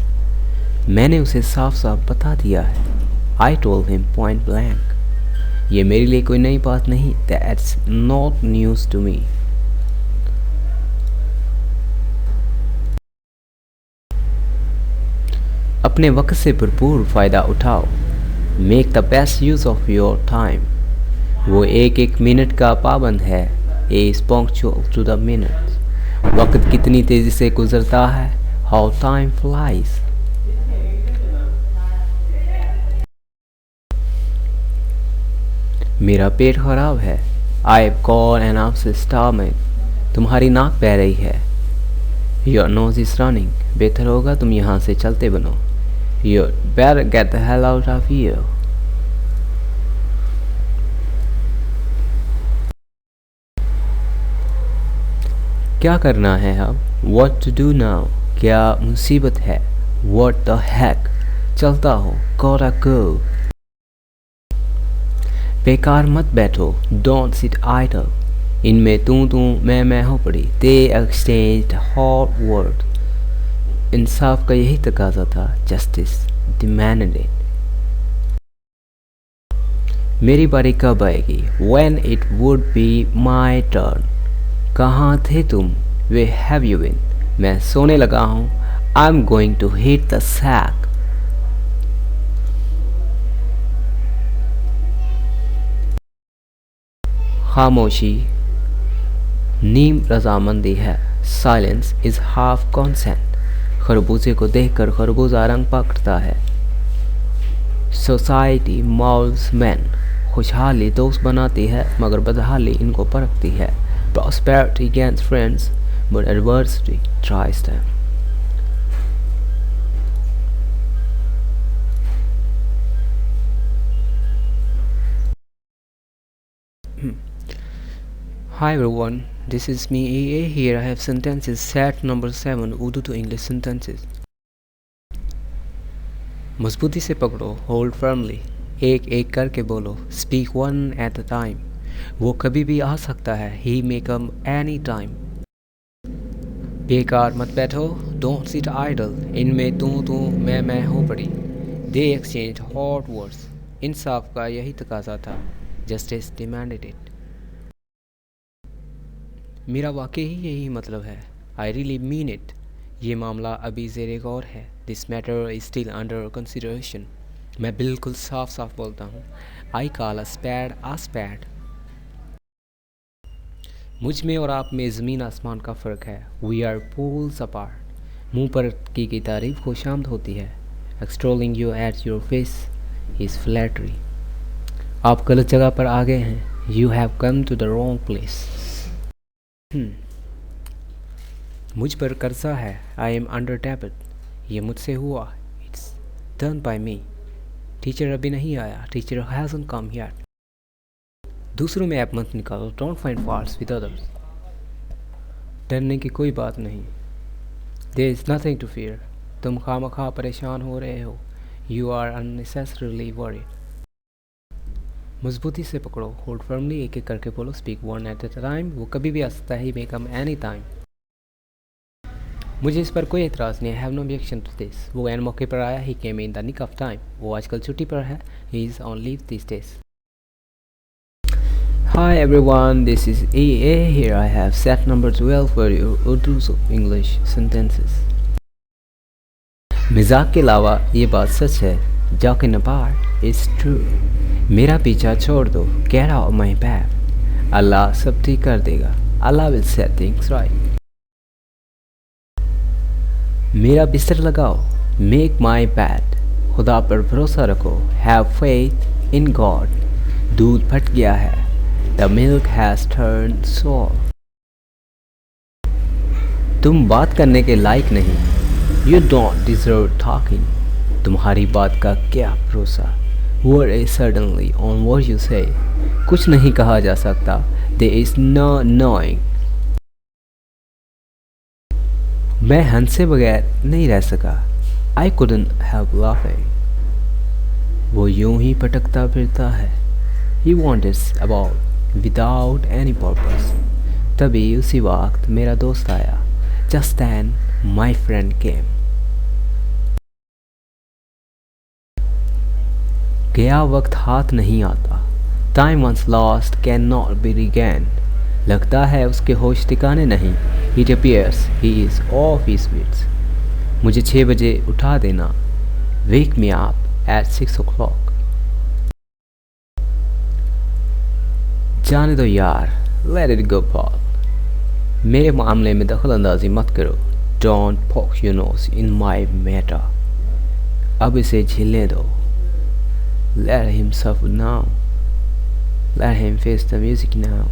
मैंने उसे साफ साफ बता दिया है। I told him point blank. ये मेरे लिए कोई नई बात नहीं। That's not news to me. अपने वक्त से भरपूर फ़ायदा उठाओ। Make the best use of your time. वो एक एक मिनट का पाबंद है। Is punctual to the minute. वक्त कितनी तेज़ी से गुजरता है। How time flies. मेरा पेट खराब है। I have got an upset stomach. तुम्हारी नाक बह रही है। Your nose is running. बेहतर होगा तुम यहाँ से चलते बनो। You better get the hell out of here. क्या करना है अब? What to do now? क्या मुसीबत है? What the heck? चलता हो। Gotta go. बेकार मत बैठो। Don't sit idle. इनमें तू मैं हो पड़ी। They exchanged hot words. इंसाफ का यही तकाजा था। Justice demanded it. मेरी बारी कब आएगी? When it would be my turn. कहाँ थे तुम? Where have you been? मैं सोने लगा हूँ। I'm going to hit the sack. खामोशी नीम रजामंदी है। Silence is half consent. खरबूजे को देखकर खरबूजा रंग पकड़ता है। Society moulds man. खुशहाली दोस्त बनाती है मगर बदहाली इनको परखती है। Prosperity gains friends but adversity tries them. Hi everyone, this is me EA. Here I have sentences set number 7 Urdu to English sentences. मजबूती से पकड़ो, होल्ड फर्मली। एक एक करके बोलो, speak one at a time. वो कभी भी आ सकता है, ही मे कम एनी टाइम। बेकार मत बैठो, डोंट सिट आइडल। इनमें तू मैं हो पड़ी। They exchange hot words. इंसाफ का यही तकाजा था। Justice demanded it. मेरा वाकई ही यही मतलब है। I really mean it. ये मामला अभी ज़ेरे गौर है। This matter is still under consideration. मैं बिल्कुल साफ साफ बोलता हूँ। I call a spade. मुझ में और आप में ज़मीन आसमान का फ़र्क है। We are poles apart. मुँह पर की गई तारीफ खुशामद होती है। Extolling you at your face is flattery. आप गलत जगह पर आ गए हैं। You have come to the wrong place. मुझ पर कर्जा है। आई एम अंडर डेब्ट। ये मुझसे हुआ। It's done by me. Teacher अभी नहीं आया। Teacher hasn't come yet. दूसरों में ऐप मत निकालो। Don't find faults with others. डरने की कोई बात नहीं। There is nothing to fear. तुम खामखा परेशान हो रहे हो। You are unnecessarily worried. मजबूती से पकड़ो, होल्ड फर्मली। एक एक करके बोलो, speak one at a time. वो कभी भी आ सकता है, मे कम एनी टाइम। मुझे इस पर कोई एतराज़ नहीं है। Have no objection to this. वो एन मौके पर आया। He came in the nick of time. वो आजकल छुट्टी पर है। He is on leave this days. Hi everyone, this is EA. Here I have set number 12 for your Urdu English sentences. मजाक के अलावा ये बात सच है। Joking apart, it's true. मेरा पीछा छोड़ दो। Get out of my path. अल्लाह सब ठीक कर देगा। Allah will set things right. मेरा बिस्तर लगाओ। Make my bed. खुदा पर भरोसा रखो। Have faith in God. दूध फट गया है। The milk has turned sour. तुम बात करने के लायक नहीं। You don't deserve talking. तुम्हारी बात का क्या भरोसा। Word is certainly on what you say. कुछ नहीं कहा जा सकता। There is no knowing. मैं हंसे बगैर नहीं रह सका। I couldn't help laughing. वो यूं ही भटकता फिरता है। He wanders about without any purpose. तभी उसी वक्त मेरा दोस्त आया। Just then my friend came. गया वक्त हाथ नहीं आता, time once lost can not be regain. लगता है उसके होश ठिकाने नहीं, it appears he is off his wits. मुझे 6 बजे उठा देना, wake me up at 6 o'clock। जाने दो यार, लेट इट गो पॉल। मेरे मामले में दखल अंदाजी मत करो, डोंट पोक your nose in my matter. अब इसे झेलने दो, let him suffer now, let him face the music now.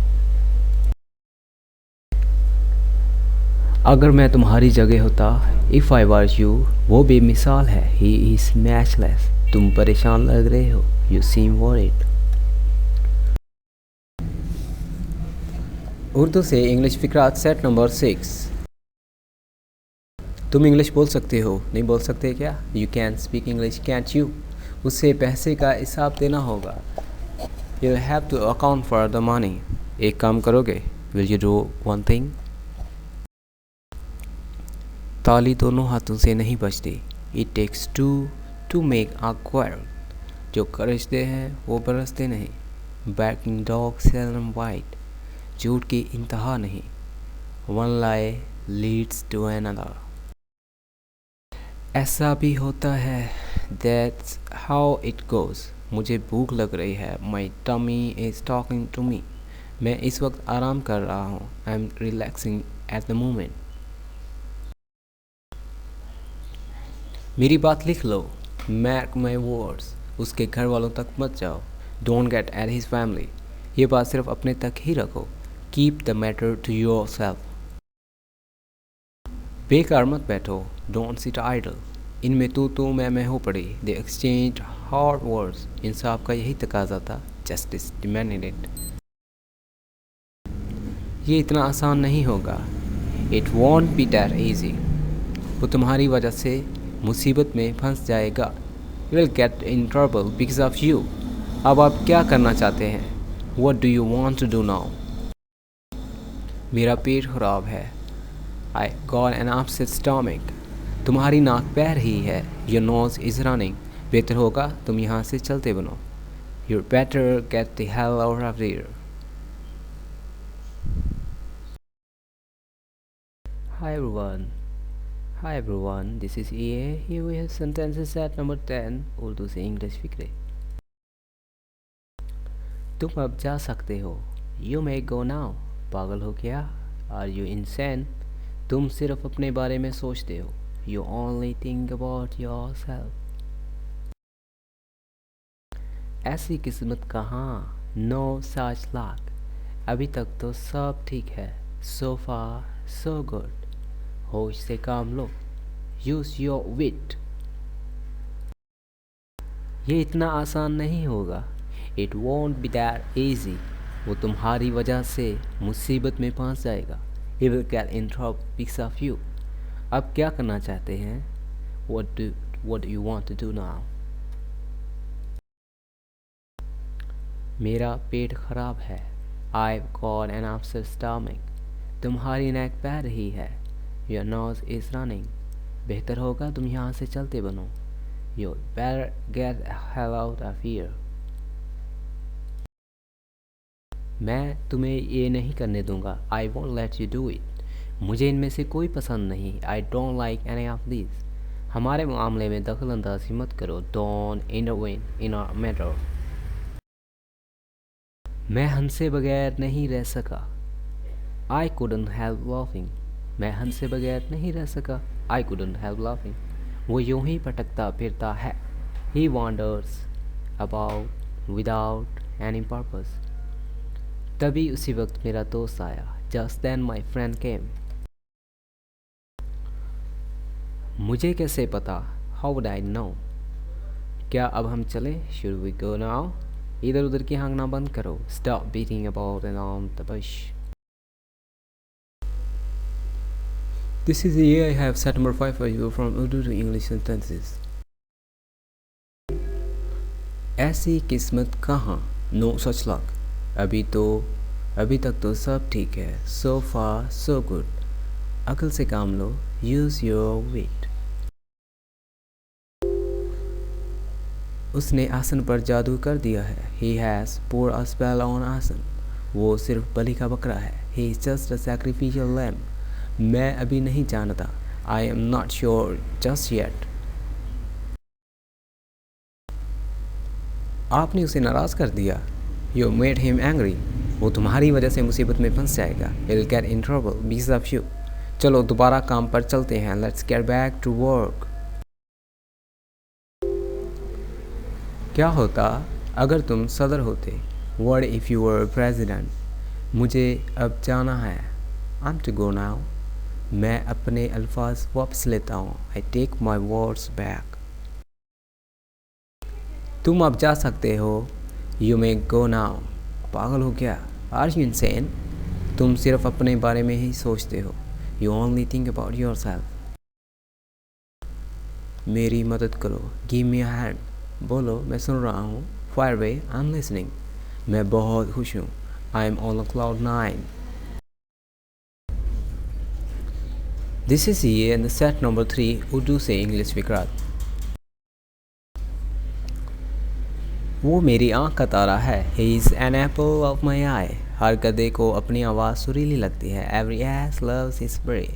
अगर मैं तुम्हारी जगह होता, इफ आई वर यू, वो बेमिसाल है, ही इज मैचलेस। तुम परेशान लग रहे हो, यू सीम वरीड। उर्दू से इंग्लिश फिक्रात सेट नंबर 6। तुम इंग्लिश बोल सकते हो, नहीं बोल सकते क्या? You can speak English can't you? उससे पैसे का हिसाब देना होगा, you have to account for the money. एक काम करोगे, will you do one thing? ताली दोनों हाथों से नहीं बजती, it takes two to make a quarrel. जो गरजते हैं वो बरसते नहीं, बैकिंग डॉग सेल्डम वाइट। झूठ की इंतहा नहीं, one lie leads to another. ऐसा भी होता है, दैट्स हाउ इट गोज़। मुझे भूख लग रही है, my tummy is talking to me. मैं इस वक्त आराम कर रहा हूँ, I am relaxing at the moment. मेरी बात लिख लो, मार्क माई वर्ड्स। उसके घर वालों तक मत जाओ, don't get at his family. ये बात सिर्फ अपने तक ही रखो, keep the matter to yourself. बेकार मत बैठो, डोंट सिट आइडल। इनमें तू मैं हो पड़ी, दे एक्सचेंज हार्ड वर्ड्स। इंसाफ का यही तकाजा था, जस्टिस डिमांडेड इट। ये इतना आसान नहीं होगा, it won't be that easy. वो तुम्हारी वजह से मुसीबत में फंस जाएगा, you will get in trouble because of you. अब आप क्या करना चाहते हैं? What do you want to do now? मेरा पेट खराब है, I got an upset stomach. तुम्हारी नाक बह रही है, योर नोज इज रनिंग। बेहतर होगा तुम यहाँ से चलते बनो, you better get the hell out of here. Hi everyone, Hi everyone, this is EA. Here we have sentences at number 10, Urdu से इंग्लिश फिक्रे। तुम अब जा सकते हो, You may go now। पागल हो क्या? Are you insane? तुम सिर्फ अपने बारे में सोचते हो, You only think about yourself। ऐसी किस्मत कहाँ, No such luck। अभी तक तो सब ठीक है, So far so good। होश से काम लो, यूज योर विट। ये इतना आसान नहीं होगा, it won't be that easy. वो तुम्हारी वजह से मुसीबत में फंस जाएगा, he will get in trouble because of you. अब क्या करना चाहते हैं? What you want to do now? मेरा पेट खराब है, I got an upset stomach. तुम्हारी नाक बह रही है, योर नोज इज रनिंग। बेहतर होगा तुम यहाँ से चलते बनो, you better get hell out of here. मैं तुम्हें ये नहीं करने दूंगा, I won't let you do it. मुझे इनमें से कोई पसंद नहीं, I don't like any of this. हमारे मामले में दखल अंदाजी मत करो, don't intervene in our matter. मैं हंसे बगैर नहीं रह सका, आई कुडंट हेल्प लाफिंग। मैं हंसे बगैर नहीं रह सका, आई कुडंट हेल्प लाफिंग। वो यूं ही भटकता फिरता है, he wanders about without any purpose. तभी उसी वक्त मेरा दोस्त आया, just then my friend came. मुझे कैसे पता, हाउ वुड आई नो? क्या अब हम चलें? Should we go now? इधर उधर की हाँगना बंद करो, stop beating about around the bush. This is the year I have set number 5 for you from Urdu to English sentences. ऐसी किस्मत कहाँ, no such luck। अभी तक तो सब ठीक है, so far so good। अकल से काम लो, use your wit। उसने आसन पर जादू कर दिया है। He has poured a spell on आसन। वो सिर्फ बलि का बकरा है। He is just a sacrificial lamb। मैं अभी नहीं जानता। I am not sure just yet। आपने उसे नाराज़ कर दिया। You made him angry। वो तुम्हारी वजह से मुसीबत में फंस जाएगा। He'll get in trouble because of you। चलो दोबारा काम पर चलते हैं। Let's get back to work। क्या होता अगर तुम सदर होते? What if you were president? मुझे अब जाना है। I'm to go now। मैं अपने अल्फाज वापस लेता हूँ। I take my words back। तुम अब जा सकते हो। You may go now। पागल हो क्या? Are you insane? तुम सिर्फ अपने बारे में ही सोचते हो। You only think about yourself। मेरी मदद करो। Give me a hand। बोलो, मैं सुन रहा हूँ। Fire away, I'm listening। मैं बहुत खुश हूँ। I'm on a cloud 9। This is ये and the set number 3 Urdu से इंग्लिश विकरात। वो मेरी आँख का तारा है। He is an apple of my eye। हर गधे को अपनी आवाज़ सुरीली लगती है। Every ass loves his bray।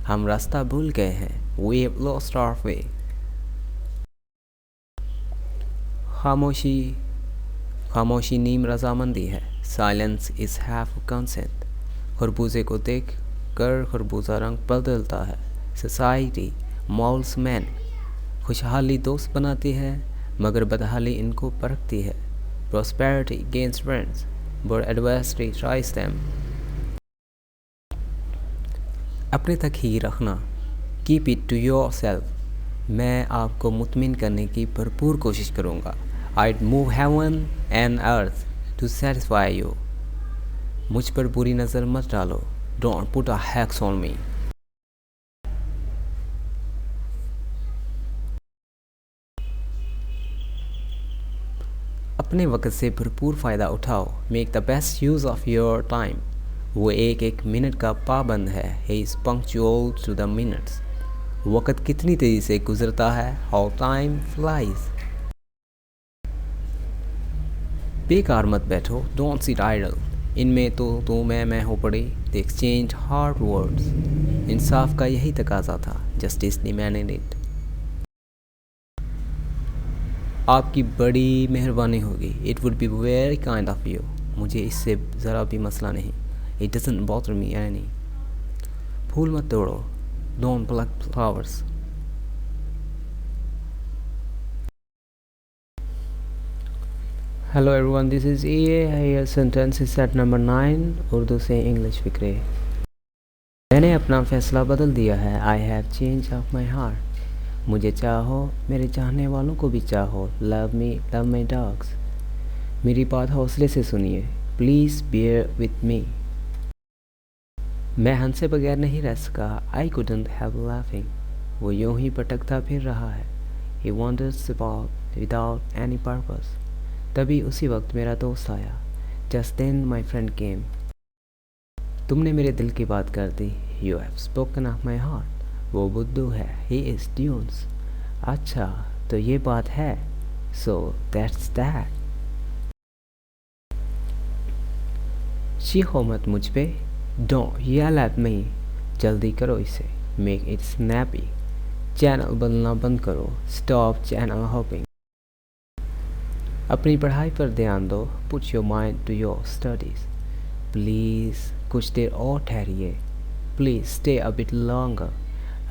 हम रास्ता भूल गए हैं। We have lost our way। खामोशी खामोशी नीम रजामंदी है। Silence is half consent। खरबूजे को देख कर खरबूजा रंग बदलता है। Society molds men। खुशहाली दोस्त बनाती है मगर बदहाली इनको परखती है। Prosperity gains friends but adversity tries them। अपने तक ही रखना। Keep it to yourself। मैं आपको मुतमिन करने की भरपूर कोशिश करूँगा। I'd move heaven and earth to satisfy you। मुझ पर बुरी नज़र मत डालो। Don't put a hex on me। अपने वक्त से भरपूर फ़ायदा उठाओ। Make the best use of your time। वो एक एक मिनट का पाबंद है। He is punctual to the minutes। वक्त कितनी तेज़ी से गुजरता है। How time flies। बेकार मत बैठो। Don't sit idle। इनमें तो मैं हो पड़ी। They exchange hard words। इंसाफ का यही तकाजा था। Justice demanded it। आपकी बड़ी मेहरबानी होगी। It would be very kind of you। मुझे इससे ज़रा भी मसला नहीं। It doesn't bother me any। फूल मत तोड़ो। Don't pluck flowers। Hello everyone, this is EA। Here sentence is set number 9 Urdu से इंग्लिश फिक्रे। मैंने अपना फैसला बदल दिया है। I have changed of my heart। मुझे चाहो, मेरे चाहने वालों को भी चाहो। Love me, love my dogs। मेरी बात हौसले से सुनिए। Please bear with me। मैं हंसे बगैर नहीं रह सका। I couldn't help laughing। वो यूं ही भटकता फिर रहा है। He wanders about without any purpose। तभी उसी वक्त मेरा दोस्त आया। Just then my friend came। तुमने मेरे दिल की बात कर दी। You have spoken of my heart। वो बुद्धू है। He is dunes। अच्छा तो ये बात है। So that's that। चीखो मत मुझ पे। Don't yell at me। जल्दी करो इसे। Make it snappy। चैनल बदलना बंद करो। Stop channel hopping। अपनी पढ़ाई पर ध्यान दो। Put your mind to your studies। Please कुछ देर और ठहरिए। Please stay a bit longer।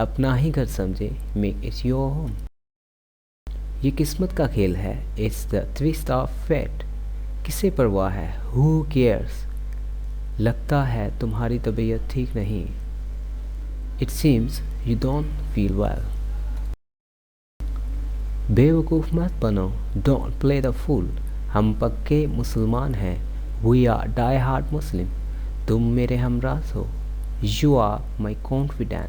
अपना ही घर समझे। Make it your home। ये किस्मत का खेल है। It's the twist of fate। किसे परवाह है। Who cares। लगता है तुम्हारी तबीयत ठीक नहीं। It seems you don't feel well। बेवकूफ़ मत बनो। Don't play the fool। हम पक्के मुसलमान हैं। We are die hard Muslim। तुम मेरे हमराज हो। You are my confidant।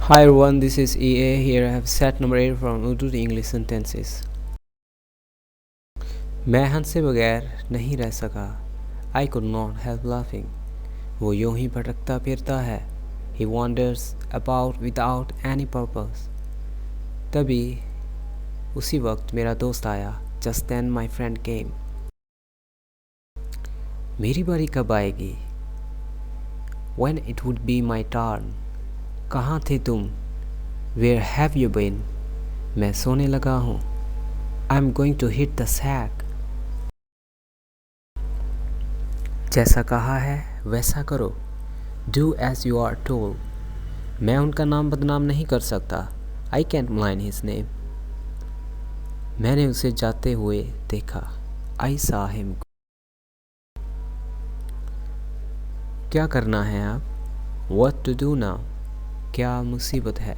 Hi everyone, this is EA। Here I have set number 8 from Urdu to English sentences। मैं हंसे बगैर नहीं रह सका। I could not help laughing। वो यूं ही भटकता फिरता है। He wanders about without any purpose। तभी उसी वक्त मेरा दोस्त आया। Just then my friend came. मेरी बारी कब आएगी? When it would be my turn। कहाँ थे तुम? Where have you been? मैं सोने लगा हूँ। I'm going to hit the sack। जैसा कहा है वैसा करो। Do as you are told। मैं उनका नाम बदनाम नहीं कर सकता। I can't malign his name। मैंने उसे जाते हुए देखा। I saw him। क्या करना है अब? What to do now? क्या मुसीबत है?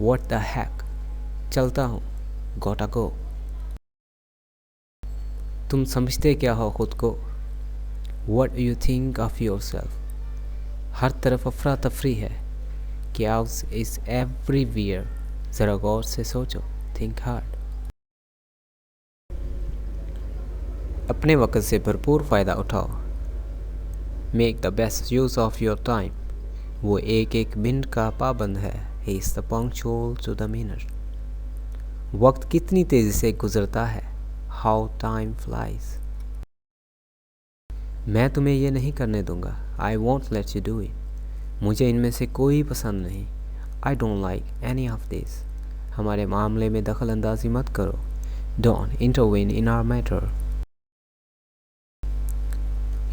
What the heck? चलता हूँ। Gotta go। तुम समझते क्या हो खुद को? What do you think of yourself? हर तरफ अफरा तफरी है। Chaos is everywhere। ज़रा गौर से सोचो। Think hard। अपने वक़्त से भरपूर फ़ायदा उठाओ। Make the best use of your time। वो एक एक मिनट का पाबंद है। He is the punctual to the minute। वक्त कितनी तेज़ी से गुजरता है। How time flies। मैं तुम्हें ये नहीं करने दूंगा। I won't let you do it। मुझे इनमें से कोई पसंद नहीं। I don't like any of this। हमारे मामले में दखल अंदाजी मत करो। Don't intervene in our matter।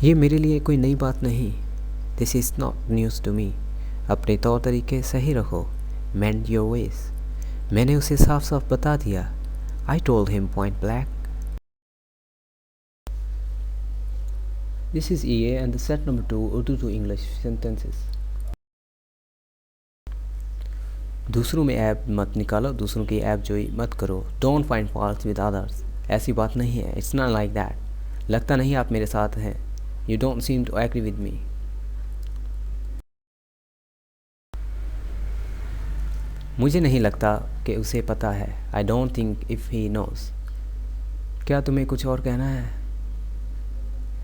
ये मेरे लिए कोई नई बात नहीं। This is not news to me। अपने तौर तरीके सही रखो। Mend your ways। मैंने उसे साफ साफ बता दिया। I told him point blank। This is EA and the set number 2 Urdu to English sentences। दूसरों में ऐब मत निकालो, दूसरों की ऐब जोई मत करो। Don't find faults with others। ऐसी बात नहीं है। It's not like that। लगता नहीं आप मेरे साथ हैं। You don't seem to agree with me। मुझे नहीं लगता कि उसे पता है। I don't think if he knows। क्या तुम्हें कुछ और कहना है?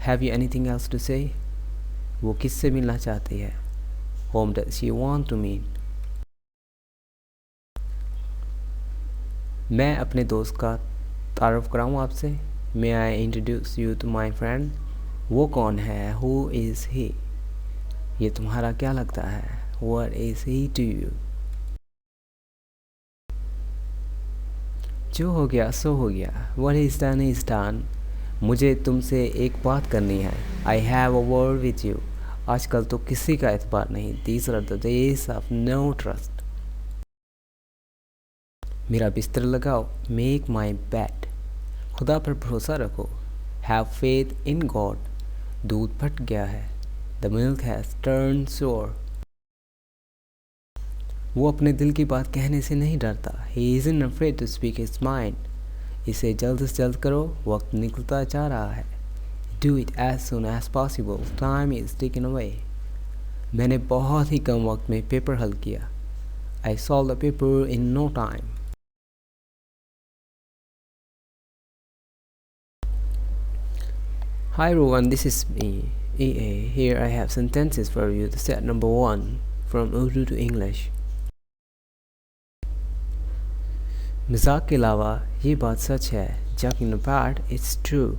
Have you anything else to say? वो किससे मिलना चाहती है? Whom does she want to meet? मैं अपने दोस्त का तारुफ कराऊँ आपसे? May I introduce you to my friend? वो कौन है? Who is he? ये तुम्हारा क्या लगता है? What is he to you? जो हो गया सो हो गया। What is done is done। मुझे तुमसे एक बात करनी है। I have a word with you। आजकल तो किसी का एतबार नहीं। These are the days of no trust। मेरा बिस्तर लगाओ। Make my bed। खुदा पर भरोसा रखो। Have faith in God। दूध फट गया है। The milk has turned sour। वो अपने दिल की बात कहने से नहीं डरता। He isn't afraid to speak his mind। इसे जल्द से जल्द करो। वक्त निकलता जा रहा है। Do it as soon as possible। Time is ticking away। मैंने बहुत ही कम वक्त में पेपर हल किया। I solved the paper in no time। Hi everyone, this is me, EA। Here I have sentences for you. The set number 1 from Urdu to English। मजाक के अलावा ये बात सच है। Joking apart, it's true।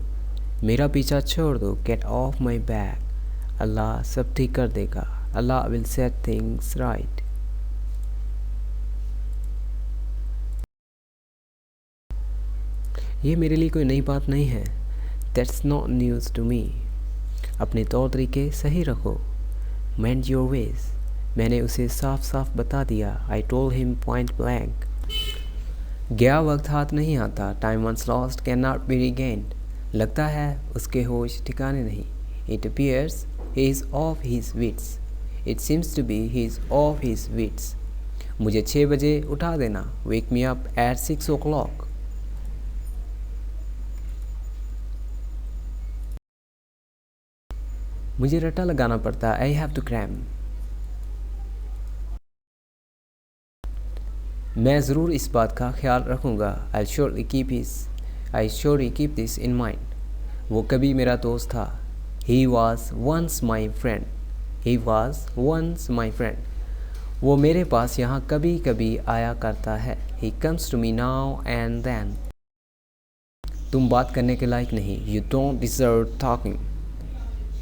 मेरा पीछा छोड़ दो। Get off my back। अल्लाह सब ठीक कर देगा। Allah will set things right। ये मेरे लिए कोई नई बात नहीं है। That's not news to me। अपने तौर तरीके सही रखो। Mend your ways। मैंने उसे साफ साफ बता दिया। I told him point blank। गया वक्त हाथ नहीं आता। Time once lost cannot be regained। लगता है उसके होश ठिकाने नहीं। It appears he is off his wits। It seems to be he is off his wits। मुझे 6 बजे उठा देना। Wake me up at 6 o'clock। मुझे रट्टा लगाना पड़ता। I have to cram। मैं ज़रूर इस बात का ख्याल रखूँगा। I surely keep this in mind। वो कभी मेरा दोस्त था। He was once my friend। वो मेरे पास यहाँ कभी कभी आया करता है। He comes to me now and then. तुम बात करने के लायक नहीं। You don't deserve talking.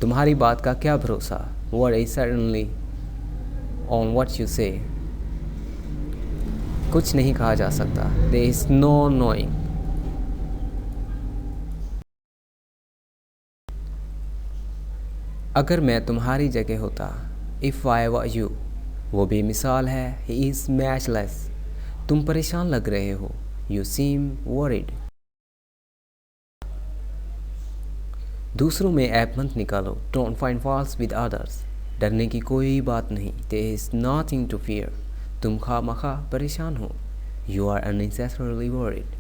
तुम्हारी बात का क्या भरोसा। What is certainly on what you say. कुछ नहीं कहा जा सकता। There is no knowing. अगर मैं तुम्हारी जगह होता। If I were you. वो बेमिसाल है। He is matchless. तुम परेशान लग रहे हो। You seem worried. दूसरों में ऐप मत निकालो। Don't find faults with others. डरने की कोई बात नहीं। There is nothing to fear. तुम खामखा परेशान हो। You are unnecessarily worried.